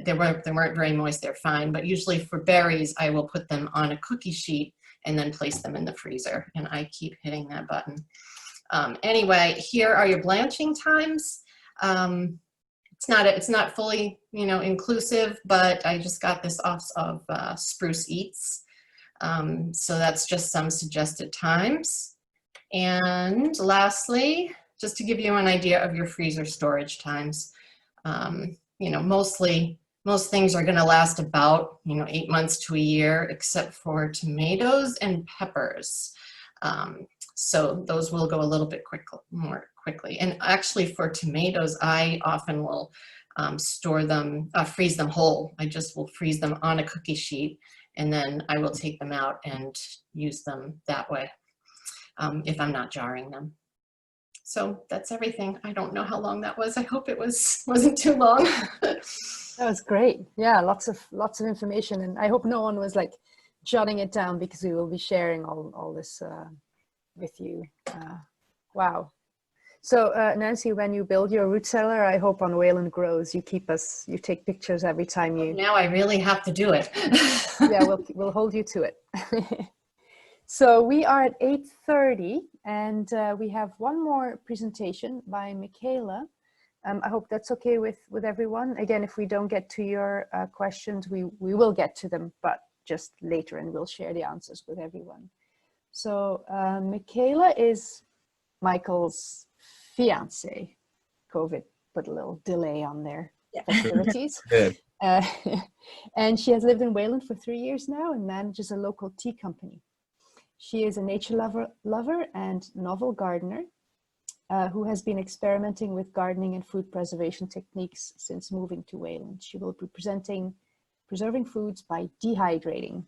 They weren't very moist, they're fine. But usually for berries, I will put them on a cookie sheet and then place them in the freezer. And I keep hitting that button. Anyway, here are your blanching times. It's not fully, inclusive, but I just got this off of Spruce Eats. So that's just some suggested times. And lastly, just to give you an idea of your freezer storage times, most things are going to last about, 8 months to a year, except for tomatoes and peppers. So those will go a little bit more quickly. And actually for tomatoes, I often will freeze them whole. I just will freeze them on a cookie sheet, and then I will take them out and use them that way if I'm not jarring them. So that's everything. I don't know how long that was. I hope it wasn't too long. That was great. Yeah, lots of information, and I hope no one was like jotting it down, because we will be sharing all this with you. Wow. So Nancy, when you build your root cellar, I hope on Wayland Grows you take pictures every time you. Now I really have to do it. Yeah, we'll hold you to it. So we are at 8:30, and we have one more presentation by Michaela. I hope that's okay with everyone. Again, if we don't get to your questions, we will get to them, but just later, and we'll share the answers with everyone. So Michaela is Michael's fiance. COVID put a little delay on their festivities. Good. And she has lived in Wayland for 3 years now and manages a local tea company. She is a nature lover and novel gardener who has been experimenting with gardening and food preservation techniques since moving to Wayland. She will be presenting Preserving Foods by Dehydrating,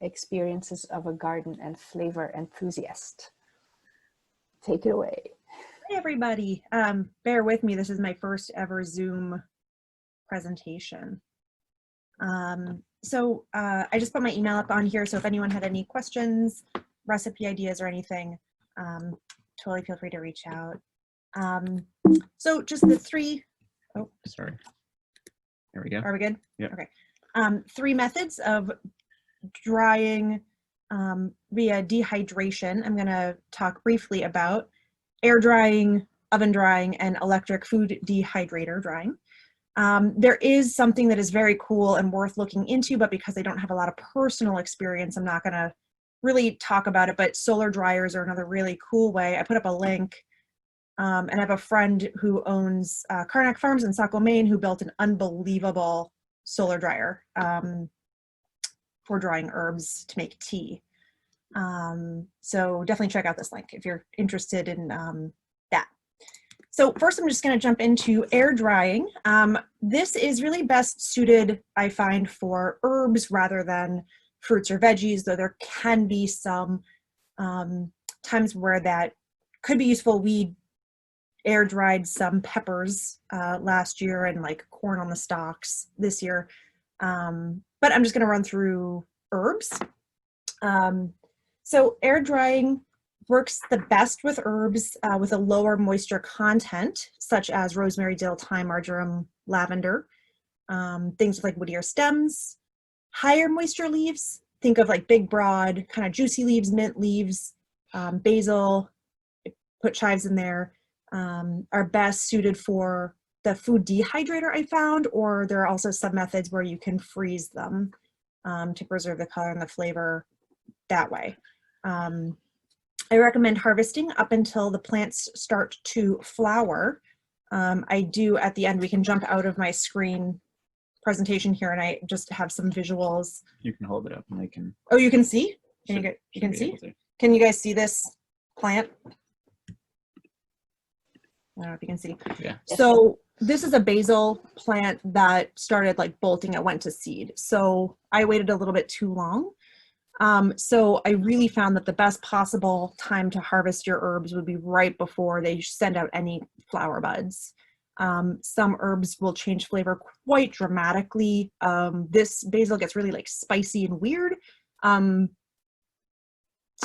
Experiences of a Garden and Flavor Enthusiast. Take it away. Hi, everybody. Bear with me. This is my first ever Zoom presentation. So I just put my email up on here, so if anyone had any questions, recipe ideas, or anything, totally feel free to reach out. So just the three, oh, Sorry. There we go. are we good? Yeah. Okay. 3 methods of drying via dehydration. I'm going to talk briefly about air drying, oven drying, and electric food dehydrator drying. There is something that is very cool and worth looking into, but because I don't have a lot of personal experience, I'm not going to really talk about it, but solar dryers are another really cool way. I put up a link, and I have a friend who owns Karnak Farms in Saco, Maine, who built an unbelievable solar dryer for drying herbs to make tea. So definitely check out this link if you're interested in that. So first, I'm just going to jump into air drying. This is really best suited, I find, for herbs rather than fruits or veggies, though there can be some times where that could be useful. We air dried some peppers last year and like corn on the stalks this year. But I'm just going to run through herbs. So air drying works the best with herbs with a lower moisture content, such as rosemary, dill, thyme, marjoram, lavender, things with like woodier stems. Higher moisture leaves, think of like big, broad, kind of juicy leaves, mint leaves, basil, put chives in there, are best suited for the food dehydrator I found, or there are also some methods where you can freeze them to preserve the color and the flavor that way. I recommend harvesting up until the plants start to flower. I do at the end, we can jump out of my screen presentation here and I just have some visuals. You can hold it up and I can. Oh, you can see? You can see? Can you guys see this plant? I don't know if you can see. Yeah. So this is a basil plant that started like bolting. It went to seed. So I waited a little bit too long. So I really found that the best possible time to harvest your herbs would be right before they send out any flower buds. Some herbs will change flavor quite dramatically. This basil gets really like spicy and weird. So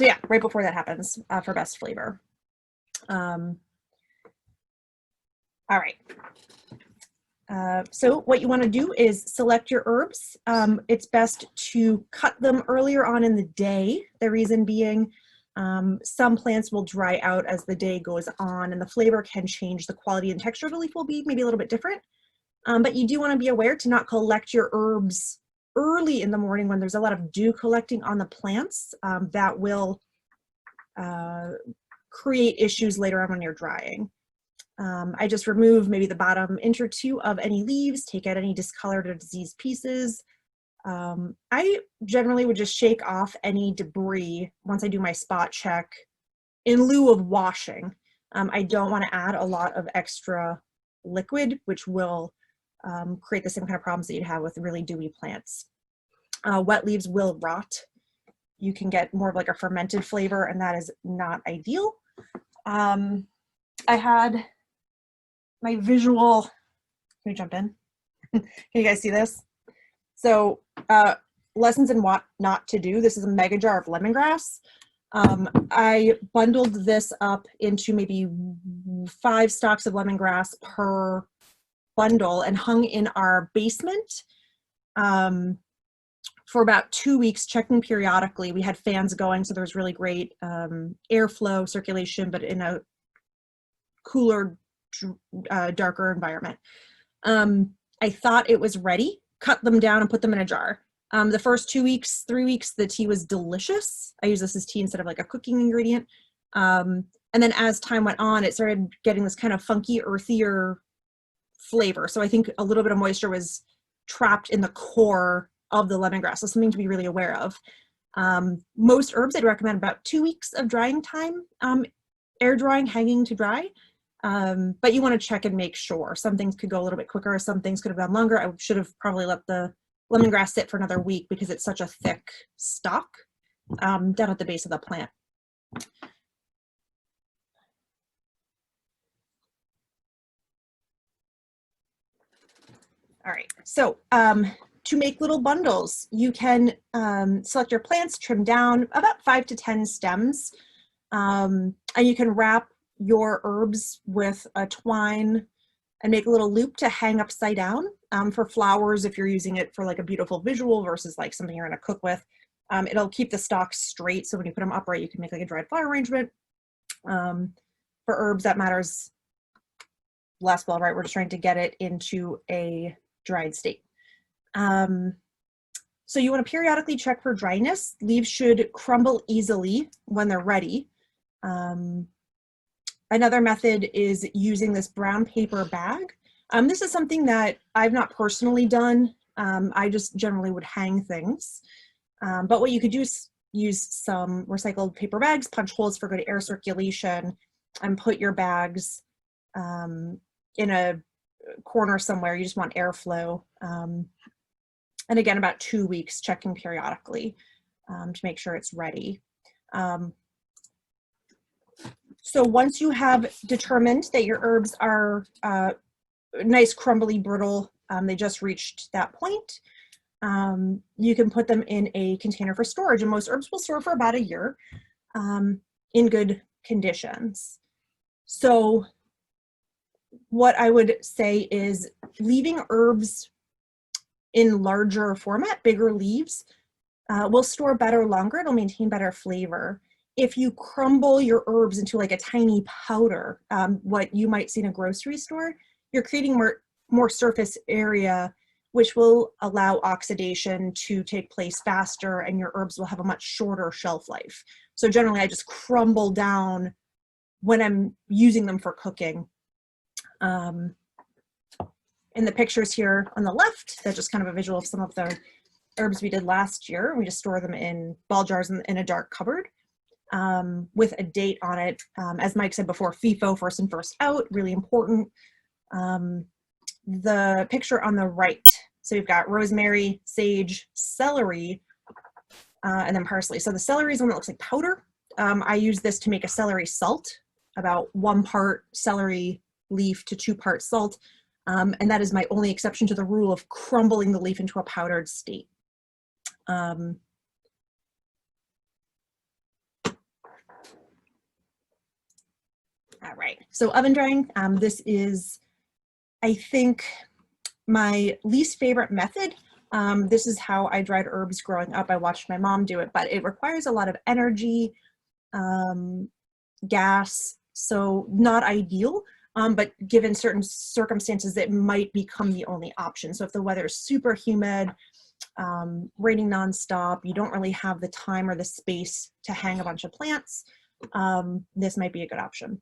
yeah, right before that happens for best flavor. All right. So what you want to do is select your herbs. It's best to cut them earlier on in the day. The reason being, Some plants will dry out as the day goes on, and the flavor can change. The quality and texture of the leaf will be maybe a little bit different. But you do want to be aware to not collect your herbs early in the morning when there's a lot of dew collecting on the plants. That will create issues later on when you're drying. I just remove maybe the bottom inch or two of any leaves, take out any discolored or diseased pieces. I generally would just shake off any debris once I do my spot check in lieu of washing. I don't want to add a lot of extra liquid, which will create the same kind of problems that you'd have with really dewy plants. Wet leaves will rot. You can get more of like a fermented flavor, and that is not ideal. I had my visual, can we jump in? Can you guys see this? So lessons in what not to do. This is a mega jar of lemongrass. I bundled this up into maybe 5 stalks of lemongrass per bundle and hung in our basement for about 2 weeks, checking periodically. We had fans going, so there was really great airflow, circulation, but in a cooler, darker environment. I thought it was ready, cut them down and put them in a jar. The first 2 weeks, 3 weeks, the tea was delicious. I use this as tea instead of like a cooking ingredient. And then as time went on, it started getting this kind of funky, earthier flavor. So I think a little bit of moisture was trapped in the core of the lemongrass. So something to be really aware of. Most herbs, I'd recommend about 2 weeks of drying time, air drying, hanging to dry. But you want to check and make sure. Some things could go a little bit quicker. Some things could have gone longer. I should have probably let the lemongrass sit for another week because it's such a thick stalk down at the base of the plant. All right, so to make little bundles, you can select your plants, trim down about 5 to 10 stems, and you can wrap your herbs with a twine and make a little loop to hang upside down. For flowers, if you're using it for like a beautiful visual versus like something you're gonna cook with, it'll keep the stalks straight, so when you put them upright, you can make like a dried flower arrangement. For herbs, that matters less well, right? We're just trying to get it into a dried state. So you want to periodically check for dryness. Leaves should crumble easily when they're ready. Another method is using this brown paper bag. This is something that I've not personally done. I just generally would hang things. But what you could do is use some recycled paper bags, punch holes for good air circulation, and put your bags in a corner somewhere. You just want airflow. And again, about 2 weeks, checking periodically to make sure it's ready. So once you have determined that your herbs are nice, crumbly, brittle, they just reached that point, you can put them in a container for storage. And most herbs will store for about a year in good conditions. So what I would say is leaving herbs in larger format, bigger leaves, will store better longer. It'll maintain better flavor. If you crumble your herbs into like a tiny powder, what you might see in a grocery store, you're creating more surface area, which will allow oxidation to take place faster, and your herbs will have a much shorter shelf life. So generally, I just crumble down when I'm using them for cooking. In the pictures here on the left, that's just kind of a visual of some of the herbs we did last year. We just store them in ball jars in a dark cupboard with a date on it. As Mike said before, FIFO, first in, first out, really important. The picture on the right, so you've got rosemary, sage, celery, and then parsley. So the celery is one that looks like powder. I use this to make a celery salt, about 1 part celery leaf to 2 parts salt. And that is my only exception to the rule of crumbling the leaf into a powdered state. All right, so oven drying. This is, I think, my least favorite method. This is how I dried herbs growing up. I watched my mom do it, but it requires a lot of energy. gas, so not ideal. But given certain circumstances, it might become the only option. So if the weather is super humid, raining nonstop, you don't really have the time or the space to hang a bunch of plants, this might be a good option.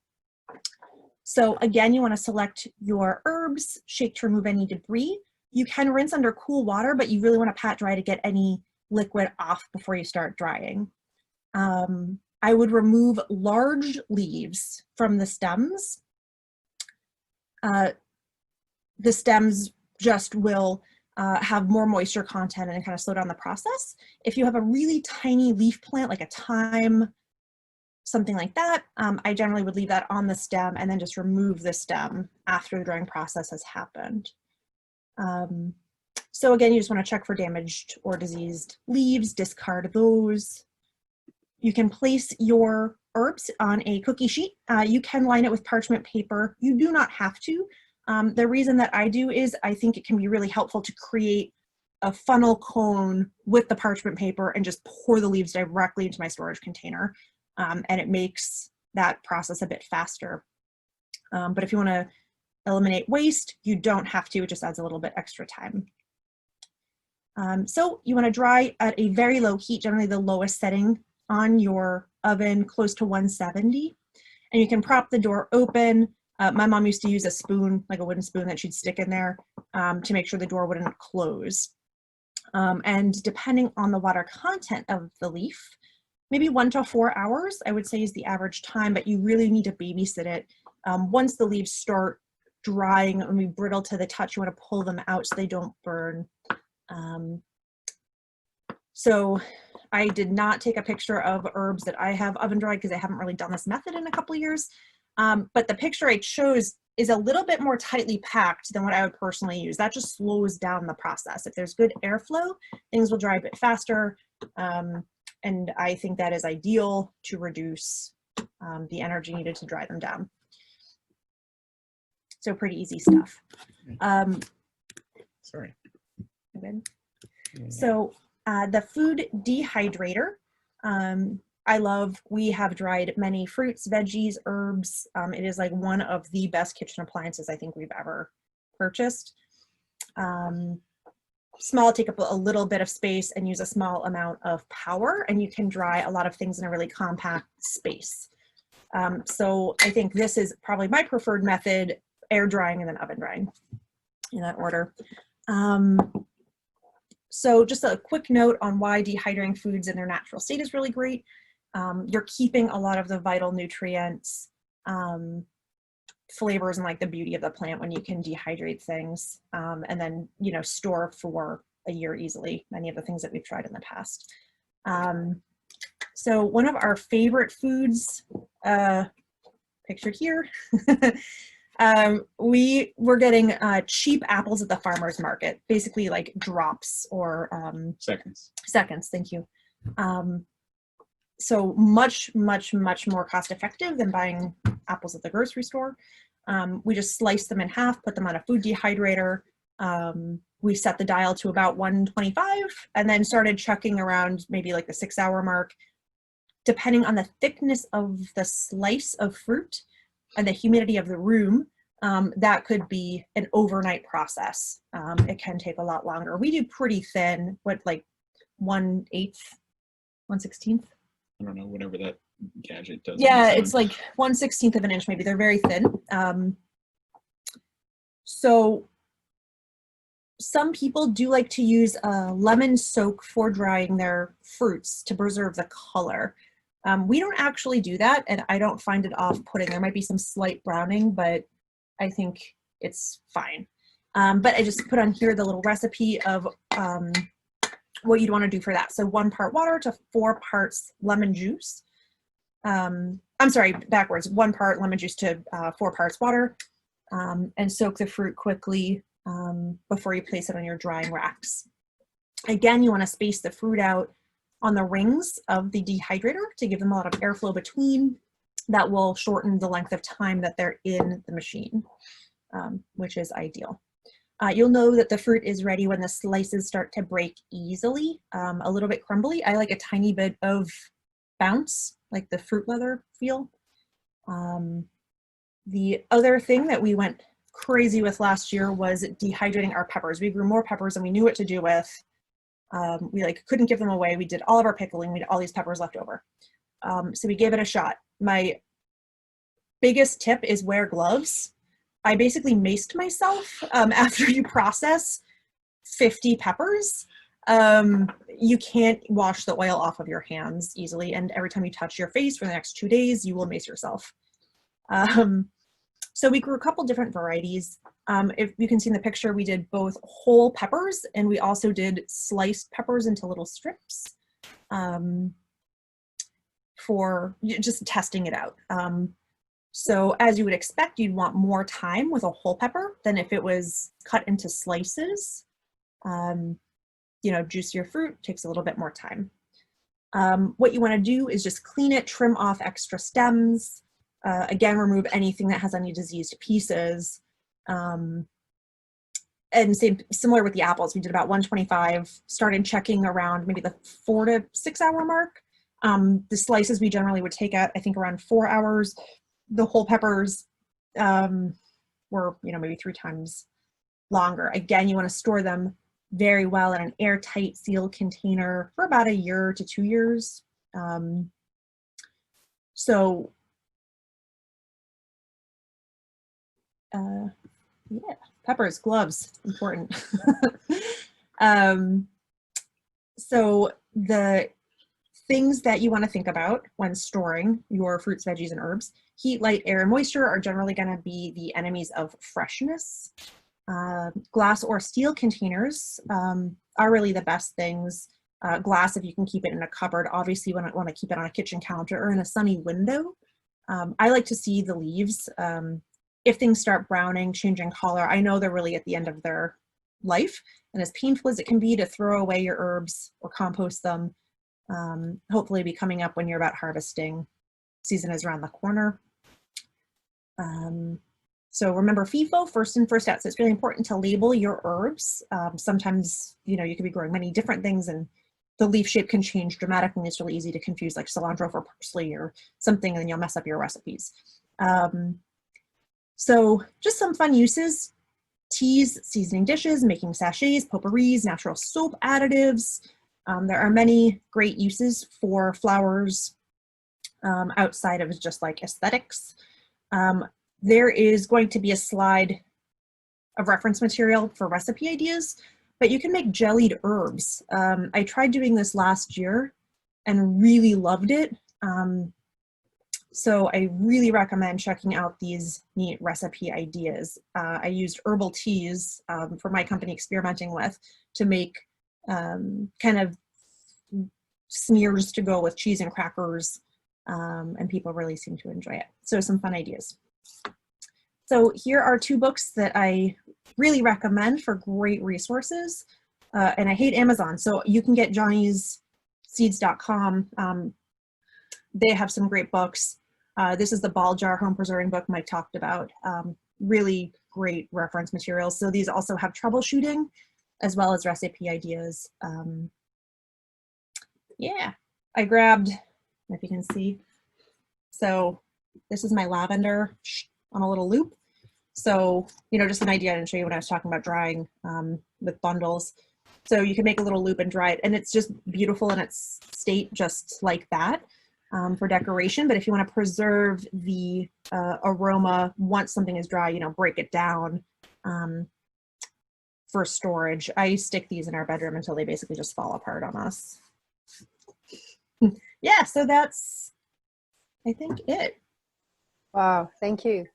So again, you want to select your herbs, shake to remove any debris. You can rinse under cool water, but you really want to pat dry to get any liquid off before you start drying. I would remove large leaves from the stems. The stems just will have more moisture content and kind of slow down the process. If you have a really tiny leaf plant, like a thyme, something like that, I generally would leave that on the stem and then just remove the stem after the drying process has happened. So again, you just want to check for damaged or diseased leaves, discard those. You can place your herbs on a cookie sheet. You can line it with parchment paper. You do not have to. The reason that I do is I think it can be really helpful to create a funnel cone with the parchment paper and just pour the leaves directly into my storage container. And it makes that process a bit faster. But if you want to eliminate waste, you don't have to. It just adds a little bit extra time. So you want to dry at a very low heat, generally the lowest setting on your oven, close to 170. And you can prop the door open. My mom used to use a spoon, like a wooden spoon that she'd stick in there to make sure the door wouldn't close. And depending on the water content of the leaf, maybe 1 to 4 hours, I would say, is the average time, but you really need to babysit it. Once the leaves start drying and be brittle to the touch, you want to pull them out so they don't burn. So I did not take a picture of herbs that I have oven dried because I haven't really done this method in a couple years. But the picture I chose is a little bit more tightly packed than what I would personally use. That just slows down the process. If there's good airflow, things will dry a bit faster. And I think that is ideal to reduce the energy needed to dry them down. So pretty easy stuff. Sorry. Good. So the food dehydrator, I love. We have dried many fruits, veggies, herbs. It is like one of the best kitchen appliances I think we've ever purchased. Small, take up a little bit of space and use a small amount of power, and you can dry a lot of things in a really compact space. So I think this is probably my preferred method, air drying and then oven drying in that order. So just a quick note on why dehydrating foods in their natural state is really great. You're keeping a lot of the vital nutrients, flavors, and like the beauty of the plant when you can dehydrate things, and then, you know, store for a year easily, many of the things that we've tried in the past. So one of our favorite foods, pictured here, we were getting cheap apples at the farmer's market, basically like drops or seconds, thank you. So much more cost effective than buying apples at the grocery store. We just sliced them in half, put them on a food dehydrator. We set the dial to about 125 and then started chucking around maybe like the 6-hour mark. Depending on the thickness of the slice of fruit and the humidity of the room, that could be an overnight process. It can take a lot longer. We do pretty thin, what, like 1/8, 1/16? I don't know, whatever that gadget does. Yeah, it's like 1/16 of an inch, maybe. They're very thin. So some people do like to use a lemon soak for drying their fruits to preserve the color. We don't actually do that, and I don't find it off-putting. There might be some slight browning, but I think it's fine. But I just put on here the little recipe of what you'd want to do for that. So 1 part water to 4 parts lemon juice. I'm sorry, backwards. 1 part lemon juice to 4 parts water, and soak the fruit quickly before you place it on your drying racks. Again, you want to space the fruit out on the rings of the dehydrator to give them a lot of airflow between. That will shorten the length of time that they're in the machine, which is ideal. You'll know that the fruit is ready when the slices start to break easily, a little bit crumbly. I like a tiny bit of bounce, like the fruit leather feel. The other thing that we went crazy with last year was dehydrating our peppers. We grew more peppers than we knew what to do with. We like couldn't give them away. We did all of our pickling. We had all these peppers left over. So we gave it a shot. My biggest tip is wear gloves. I basically maced myself after you process 50 peppers. You can't wash the oil off of your hands easily. And every time you touch your face for the next 2 days, you will mace yourself. So we grew a couple different varieties. If you can see in the picture, we did both whole peppers and we also did sliced peppers into little strips for just testing it out. So as you would expect, you'd want more time with a whole pepper than if it was cut into slices. You know, juicier fruit takes a little bit more time. What you want to do is just clean it, trim off extra stems. Again, remove anything that has any diseased pieces. And similar with the apples, we did about 125, started checking around maybe the 4 to 6 hour mark. The slices we generally would take out, I think, around 4 hours. The whole peppers were, you know, maybe 3 times longer. Again, you want to store them very well in an airtight sealed container for about 1 year to 2 years. Yeah, peppers, gloves, important. So the things that you want to think about when storing your fruits, veggies, and herbs: heat, light, air, and moisture are generally going to be the enemies of freshness. Glass or steel containers are really the best things. Glass, if you can keep it in a cupboard. Obviously, you want to keep it on a kitchen counter or in a sunny window. I like to see the leaves. If things start browning, changing color, I know they're really at the end of their life. And as painful as it can be to throw away your herbs or compost them, hopefully be coming up when you're about harvesting. Season is around the corner. So remember FIFO, first in, first out. So it's really important to label your herbs. Sometimes, you know, you could be growing many different things and the leaf shape can change dramatically. And it's really easy to confuse like cilantro for parsley or something, and then you'll mess up your recipes. So just some fun uses: teas, seasoning dishes, making sachets, potpourris, natural soap additives. There are many great uses for flowers outside of just like aesthetics. There is going to be a slide of reference material for recipe ideas, but you can make jellied herbs. I tried doing this last year and really loved it. So I really recommend checking out these neat recipe ideas. I used herbal teas for my company experimenting with to make kind of smears to go with cheese and crackers, and people really seem to enjoy it. So some fun ideas. So here are 2 books that I really recommend for great resources. And I hate Amazon, so you can get johnny'sseeds.com. They have some great books. This is the Ball Jar Home Preserving book Mike talked about. Really great reference materials. So these also have troubleshooting as well as recipe ideas. Yeah, I grabbed, if you can see. So this is my lavender on a little loop. So, you know, just an idea I didn't show you when I was talking about drying with bundles. So you can make a little loop and dry it, and it's just beautiful in its state, just like that. For decoration. But if you want to preserve the aroma once something is dry, you know, break it down for storage. I stick these in our bedroom until they basically just fall apart on us. Yeah, so that's, I think, it. Wow, thank you.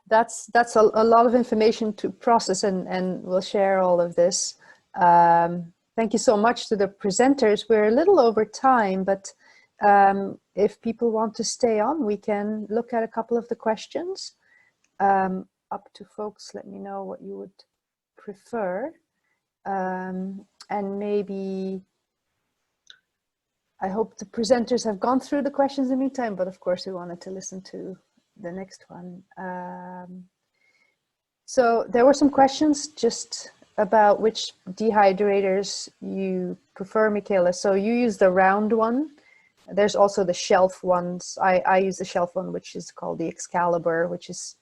That's a lot of information to process, and we'll share all of this. Thank you so much to the presenters. We're a little over time, but if people want to stay on, we can look at a couple of the questions. Up to folks, let me know what you would prefer. And maybe, I hope the presenters have gone through the questions in the meantime, but of course we wanted to listen to the next one. So there were some questions just about which dehydrators you prefer, Michaela. So you use the round one, There's also the shelf ones. I use the shelf one, which is called the Excalibur, which is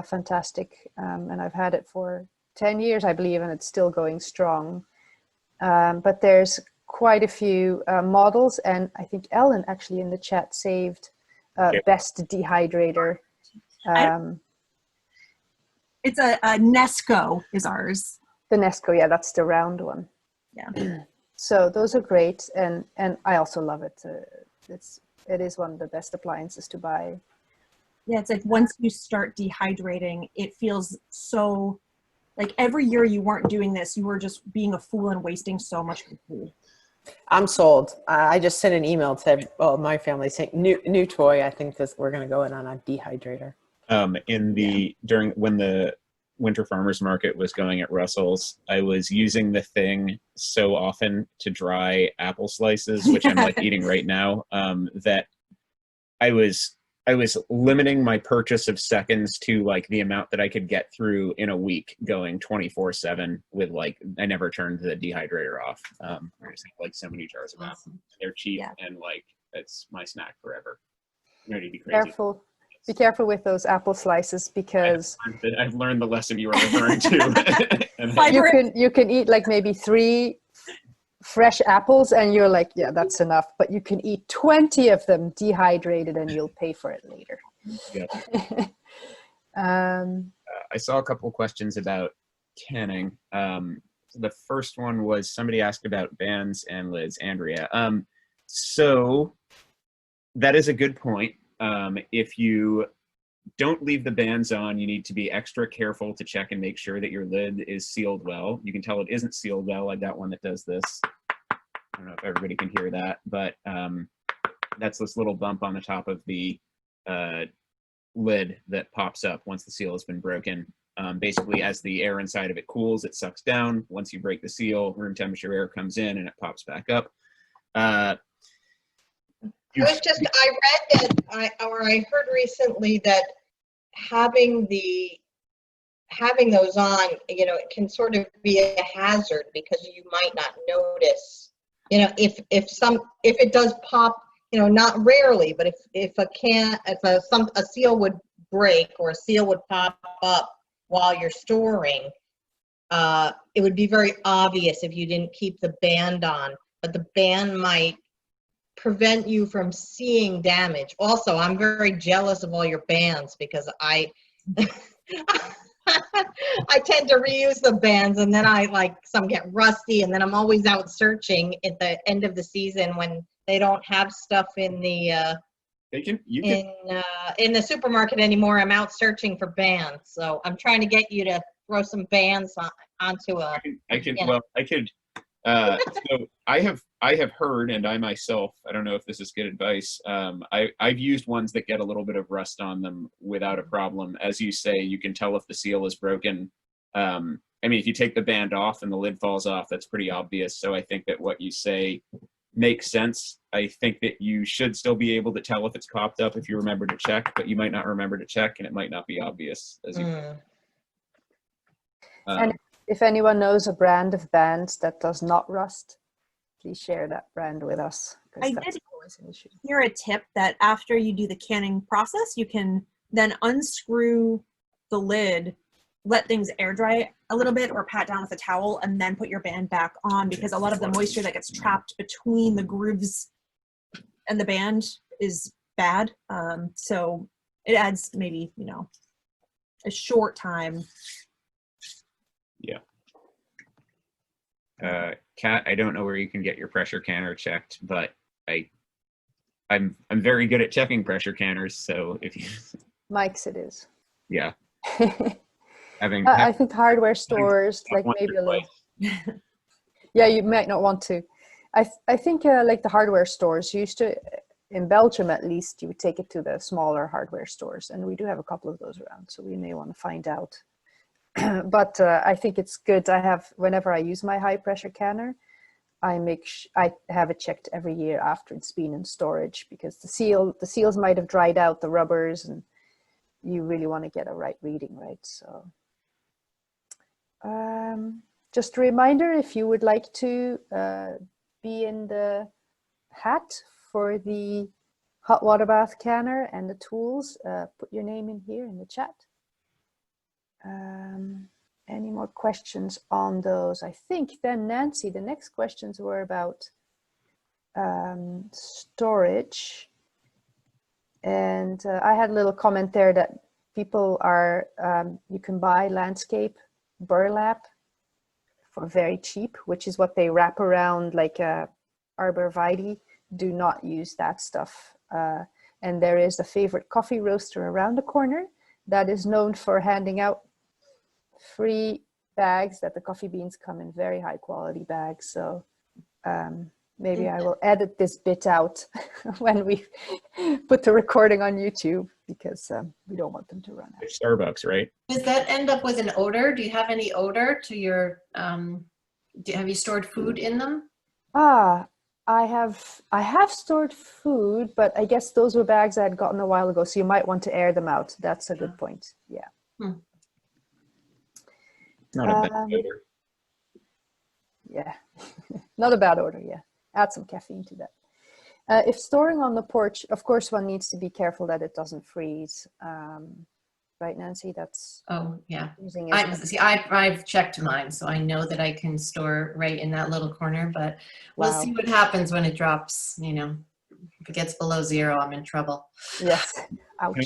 fantastic. And I've had it for 10 years, I believe, and it's still going strong. But there's quite a few models, and I think Ellen actually in the chat saved best dehydrator. It's a Nesco is ours. The Nesco, yeah, that's the round one. Yeah. So those are great, and I also love it. It is one of the best appliances to buy. Yeah, it's like once you start dehydrating, it feels so like every year you weren't doing this, you were just being a fool and wasting so much food. I'm sold. I just sent an email to my family saying new toy. I think we're going to go in on a dehydrator. When the Winter Farmers Market was going at Russell's, I was using the thing so often to dry apple slices, which I'm like eating right now, that I was limiting my purchase of seconds to like the amount that I could get through in a week, going 24/7 with like, I never turned the dehydrator off. I just have like so many jars of apples. They're cheap and like, it's my snack forever. I'm ready to be crazy. Be careful with those apple slices, because I've learned the lesson you were referring to. And you can eat like maybe 3 fresh apples and you're like, yeah, that's enough. But you can eat 20 of them dehydrated and you'll pay for it later. Yep. I saw a couple of questions about canning. The first one was somebody asked about bands and lids, Andrea. So that is a good point. If you don't leave the bands on, you need to be extra careful to check and make sure that your lid is sealed well. You can tell it isn't sealed well. I got one that does this. I don't know if everybody can hear that, but that's this little bump on the top of the lid that pops up once the seal has been broken. Basically, as the air inside of it cools, it sucks down. Once you break the seal, room temperature air comes in and it pops back up. I read that, I heard recently that having those on, it can sort of be a hazard because you might not notice, if it does pop, not rarely, but if a seal would break or a seal would pop up while you're storing, it would be very obvious if you didn't keep the band on, but the band might prevent you from seeing damage. Also, I'm very jealous of all your bands because I tend to reuse the bands, and then some get rusty, and then I'm always out searching at the end of the season when they don't have stuff in the in the supermarket anymore. I'm out searching for bands, so I'm trying to get you to throw some bands onto a. So I have heard, and I myself, I don't know if this is good advice. I've used ones that get a little bit of rust on them without a problem. As you say, you can tell if the seal is broken. I mean, if you take the band off and the lid falls off, that's pretty obvious. So I think that what you say makes sense. I think that you should still be able to tell if it's popped up if you remember to check, but you might not remember to check, and it might not be obvious as you. And if anyone knows a brand of bands that does not rust, please share that brand with us. I did hear a tip that after you do the canning process, you can then unscrew the lid, let things air dry a little bit, or pat down with a towel, and then put your band back on, because a lot of the moisture that gets trapped between the grooves and the band is bad. So it adds maybe, a short time. Yeah. Kat, I don't know where you can get your pressure canner checked, but I'm very good at checking pressure canners. So if you Mike's, it is. Yeah. I think hardware stores, like maybe a little. Yeah, you might not want to. I think like the hardware stores used to, in Belgium at least, you would take it to the smaller hardware stores, and we do have a couple of those around, so we may want to find out. But I think it's good. Whenever I use my high pressure canner, I have it checked every year after it's been in storage, because the seals might have dried out, the rubbers, and you really want to get a right reading, right? So just a reminder, if you would like to be in the hat for the hot water bath canner and the tools, put your name in here in the chat. Any more questions on those? I think then, Nancy, the next questions were about storage. And I had a little comment there that people are, you can buy landscape burlap for very cheap, which is what they wrap around like a arborvitae. Do not use that stuff. And there is a favorite coffee roaster around the corner that is known for handing out free bags that the coffee beans come in very high quality bags. So maybe I will edit this bit out when we put the recording on YouTube, because we don't want them to run out. It's Starbucks, right? Does that end up with an odor? Do you have any odor to your, have you stored food in them? I have stored food, but I guess those were bags I had gotten a while ago, so you might want to air them out. That's a good point. Yeah. Not a bad odor. Yeah, not a bad odor. Yeah, add some caffeine to that. If storing on the porch, of course, one needs to be careful that it doesn't freeze. Right, Nancy? That's using it. I've checked mine, so I know that I can store right in that little corner, but we'll see what happens when it drops. You know, if it gets below 0, I'm in trouble. Yes, ouch.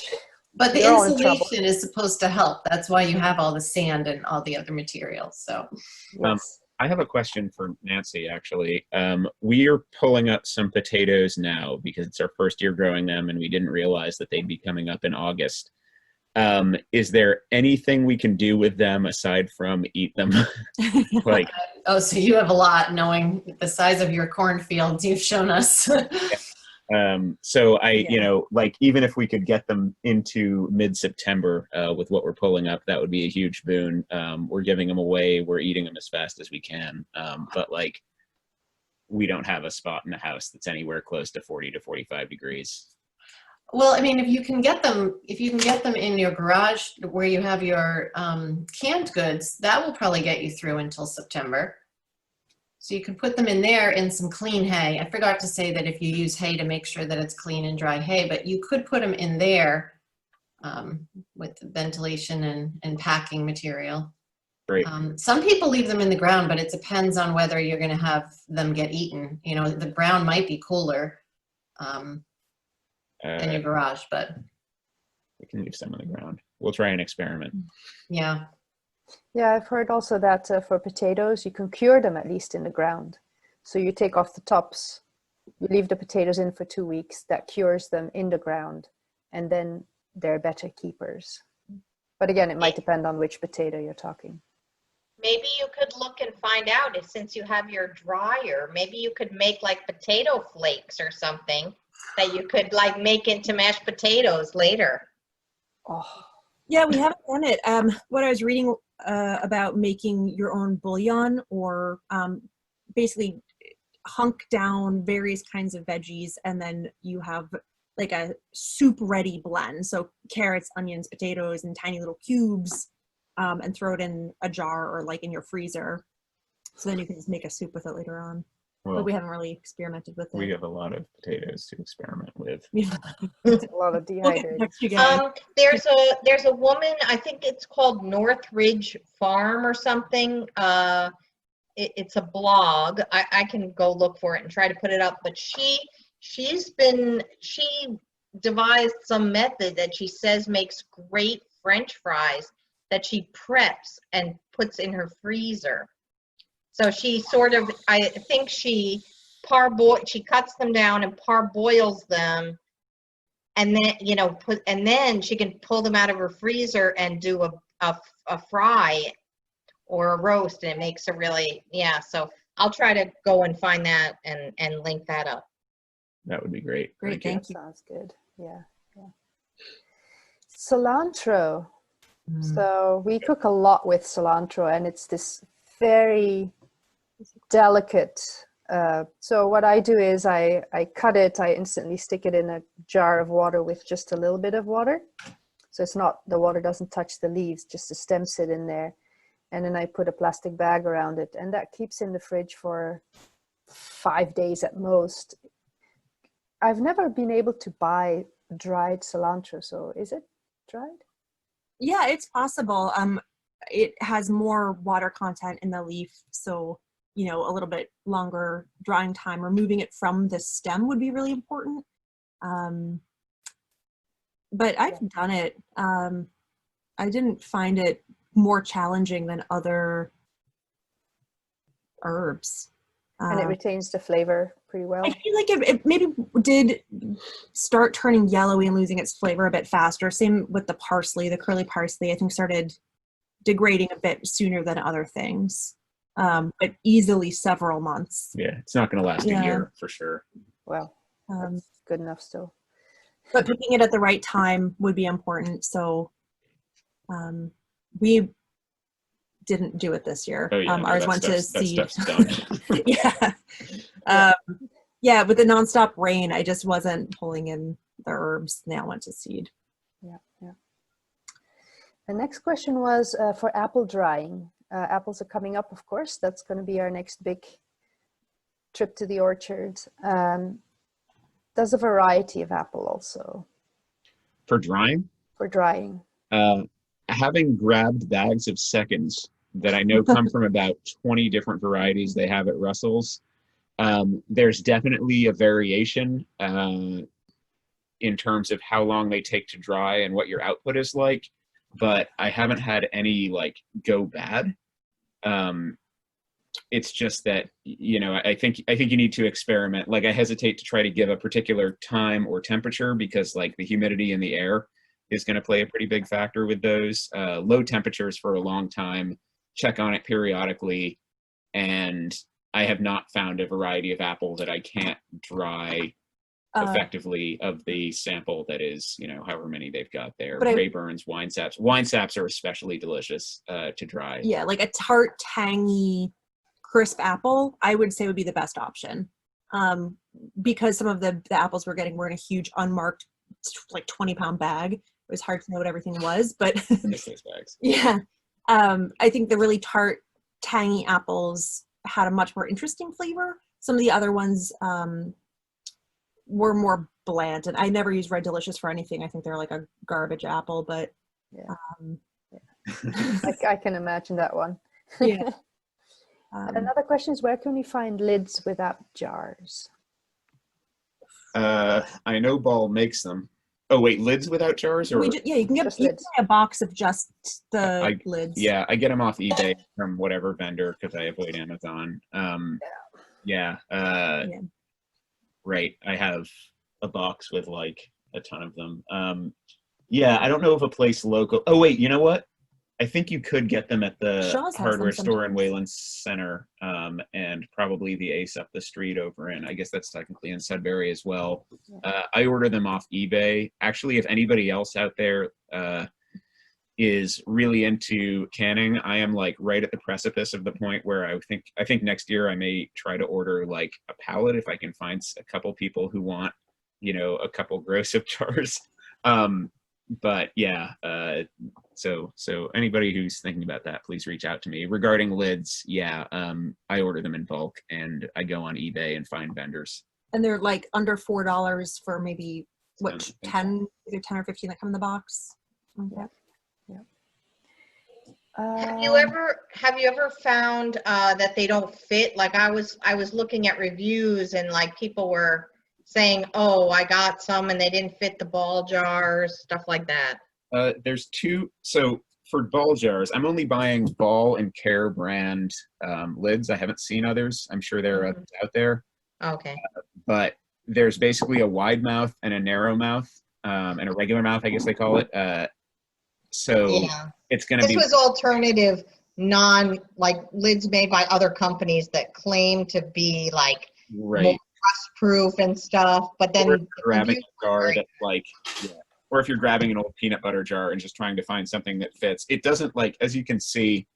But the You're all in trouble. insulation is supposed to help. That's why you have all the sand and all the other materials. So, Yes. I have a question for Nancy, actually. We are pulling up some potatoes now because it's our first year growing them, and we didn't realize that they'd be coming up in August. Is there anything we can do with them aside from eat them? Like, oh, so you have a lot, knowing the size of your cornfields you've shown us. So you know, like, even if we could get them into mid-September with what we're pulling up, that would be a huge boon. We're giving them away. We're eating them as fast as we can. But like, we don't have a spot in the house that's anywhere close to 40 to 45 degrees. Well, I mean, if you can get them in your garage where you have your canned goods, that will probably get you through until September. So you can put them in there in some clean hay. I forgot to say that if you use hay to make sure that it's clean and dry hay, but you could put them in there with ventilation and packing material. Great. Some people leave them in the ground, but it depends on whether you're going to have them get eaten. You know, the ground might be cooler than your garage, but we can leave some on the ground. We'll try an experiment. Yeah. Yeah, I've heard also that for potatoes, you can cure them at least in the ground. So you take off the tops, you leave the potatoes in for 2 weeks, that cures them in the ground, and then they're better keepers. But again, it might depend on which potato you're talking. Maybe you could look and find out if, since you have your dryer, maybe you could make like potato flakes or something that you could like make into mashed potatoes later. Oh, Yeah, we haven't done it. What I was reading about making your own bouillon, or basically hunk down various kinds of veggies, and then you have like a soup ready blend. So carrots, onions, potatoes in tiny little cubes, and throw it in a jar or like in your freezer. So then you can just make a soup with it later on. Well, But we haven't really experimented with it. we have a lot of potatoes to experiment with. a lot of dehydrated. There's a woman, I think it's called Northridge Farm or something. It's a blog. I can go look for it and try to put it up, but she devised some method that she says makes great French fries that she preps and puts in her freezer. So she sort of, I think she cuts them down and parboils them, and then, you know, and then she can pull them out of her freezer and do a fry or a roast, and it makes a really, yeah. So I'll try to go and find that and link that up. That would be great. Great, thank you. Sounds good. Yeah. Cilantro. So we cook a lot with cilantro, and it's this very delicate. So what I do is I cut it, I instantly stick it in a jar of water with just a little bit of water. So it's not, the water doesn't touch the leaves, just the stems sit in there. And then I put a plastic bag around it, and that keeps in the fridge for 5 days at most. I've never been able to buy dried cilantro. So is it dried? Yeah, it's possible. It has more water content in the leaf, so a little bit longer drying time. Removing it from the stem would be really important. But I've done it. I didn't find it more challenging than other herbs. And it retains the flavor pretty well. I feel like it maybe did start turning yellowy and losing its flavor a bit faster. Same with the parsley, the curly parsley, I think started degrading a bit sooner than other things, but easily several months. Yeah, it's not going to last a year for sure. Well, that's good enough still. But picking it at the right time would be important. So we didn't do it this year. Oh, yeah, ours went to seed. That stuff's done. Yeah. With the nonstop rain, I just wasn't pulling in the herbs. Now went to seed. Yeah. The next question was for apple drying. Apples are coming up, of course. That's going to be our next big trip to the orchard. There's a variety of apple also. For drying? For drying. Having grabbed bags of seconds that I know come from about 20 different varieties they have at Russell's, there's definitely a variation in terms of how long they take to dry and what your output is like, but I haven't had any like go bad. It's just that, I think you need to experiment. Like I hesitate to try to give a particular time or temperature because like the humidity in the air is going to play a pretty big factor with those. Low temperatures for a long time, check on it periodically, and I have not found a variety of apple that I can't dry effectively of the sample that is, however many they've got there. Rayburns, wine saps. Wine saps are especially delicious to dry. Yeah, like a tart, tangy, crisp apple, I would say would be the best option. Because some of the apples we're getting were in a huge unmarked, like 20-pound bag. It was hard to know what everything was, but Miss those bags. Yeah. I think the really tart, tangy apples had a much more interesting flavor. Some of the other ones were more bland, and I never use Red Delicious for anything. I think they're like a garbage apple, but I can imagine that one. Yeah. Another question is, where can we find lids without jars? I know Ball makes them. Oh wait, lids without jars? Or you can get a box of just the lids. Yeah, I get them off eBay from whatever vendor because I avoid Amazon. Right, I have a box with like a ton of them. I don't know if a place local. Oh wait, you know what? I think you could get them at the hardware store in Wayland Center, and probably the Ace up the street over in, I guess that's technically in Sudbury as well. I order them off eBay. Actually, if anybody else out there is really into canning, I am like right at the precipice of the point where I think next year I may try to order like a pallet if I can find a couple people who want, a couple gross of jars. But yeah, so anybody who's thinking about that, please reach out to me. Regarding lids, I order them in bulk and I go on eBay and find vendors. And they're like under $4 for maybe either 10 or 15 that come in the box. Okay. Have you ever found that they don't fit? Like I was looking at reviews and like people were saying, oh, I got some and they didn't fit the ball jars, stuff like that. There's two. So for ball jars, I'm only buying Ball and Care brand lids. I haven't seen others. I'm sure there are others out there. Okay. But there's basically a wide mouth and a narrow mouth and a regular mouth, I guess they call it. It's going to be. This was alternative, like lids made by other companies that claim to be like more rust-proof and stuff, but then or grabbing a jar that's like, or if you're grabbing an old peanut butter jar and just trying to find something that fits, it doesn't, like, as you can see,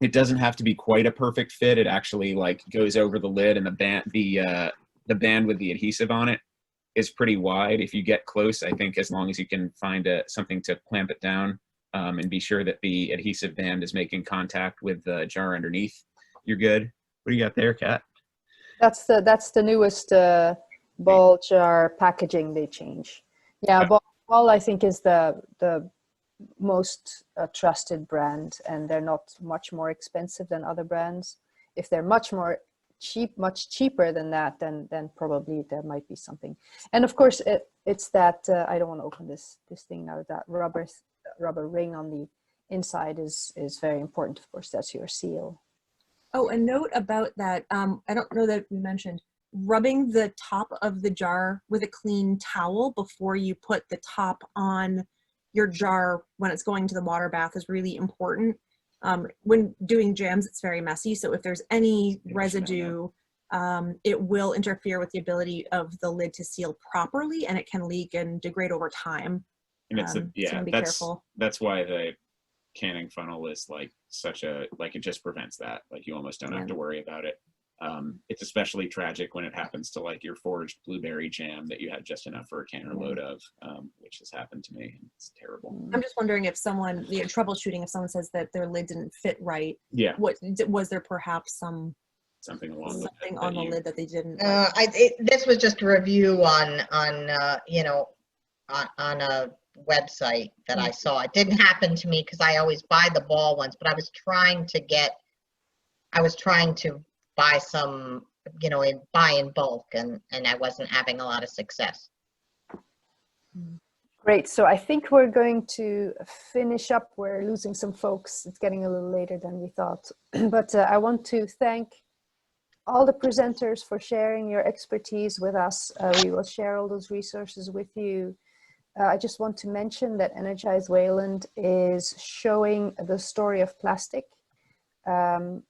it doesn't have to be quite a perfect fit. It actually like goes over the lid, and the band with the adhesive on it is pretty wide. If you get close, I think as long as you can find something to clamp it down and be sure that the adhesive band is making contact with the jar underneath, you're good. What do you got there, Kat? That's the newest ball jar packaging, they change. Yeah, ball I think is the most trusted brand, and they're not much more expensive than other brands. If they're much cheaper than that, then probably there might be something. And of course, it's that I don't want to open this thing now. That rubber ring on the inside is very important. Of course, that's your seal. Oh, a note about that. I don't know that we mentioned rubbing the top of the jar with a clean towel before you put the top on your jar when it's going to the water bath is really important. When doing jams, it's very messy. So if there's any residue, it will interfere with the ability of the lid to seal properly, and it can leak and degrade over time. And it's so be careful. That's why the canning funnel is like it just prevents that. Like you almost don't have to worry about it. It's especially tragic when it happens to like your foraged blueberry jam that you had just enough for a canner load of, which has happened to me. It's terrible. I'm just wondering if someone, troubleshooting, if someone says that their lid didn't fit right. Yeah. What was there perhaps something on the lid that they didn't? This was just a review on a website that I saw. It didn't happen to me because I always buy the ball ones, but I was trying to buy some, buy in bulk, and I wasn't having a lot of success. Great. So I think we're going to finish up. We're losing some folks. It's getting a little later than we thought. But I want to thank all the presenters for sharing your expertise with us. We will share all those resources with you. I just want to mention that Energize Wayland is showing the story of plastic. And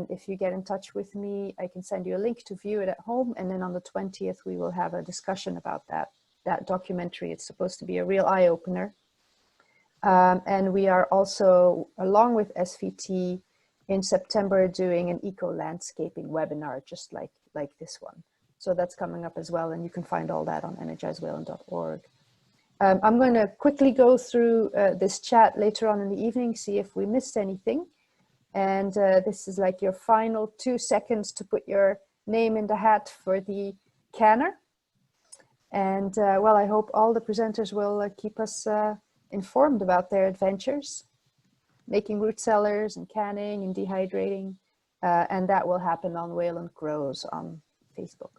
if you get in touch with me, I can send you a link to view it at home. And then on the 20th, we will have a discussion about that documentary. It's supposed to be a real eye-opener. And we are also, along with SVT, in September doing an eco-landscaping webinar, just like this one. So that's coming up as well. And you can find all that on energizewayland.org. I'm going to quickly go through this chat later on in the evening, see if we missed anything. And this is like your final 2 seconds to put your name in the hat for the canner. And well, I hope all the presenters will keep us informed about their adventures, making root cellars and canning and dehydrating. And that will happen on Wayland Grows on Facebook.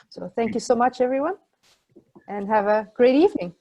So thank you so much, everyone, and have a great evening.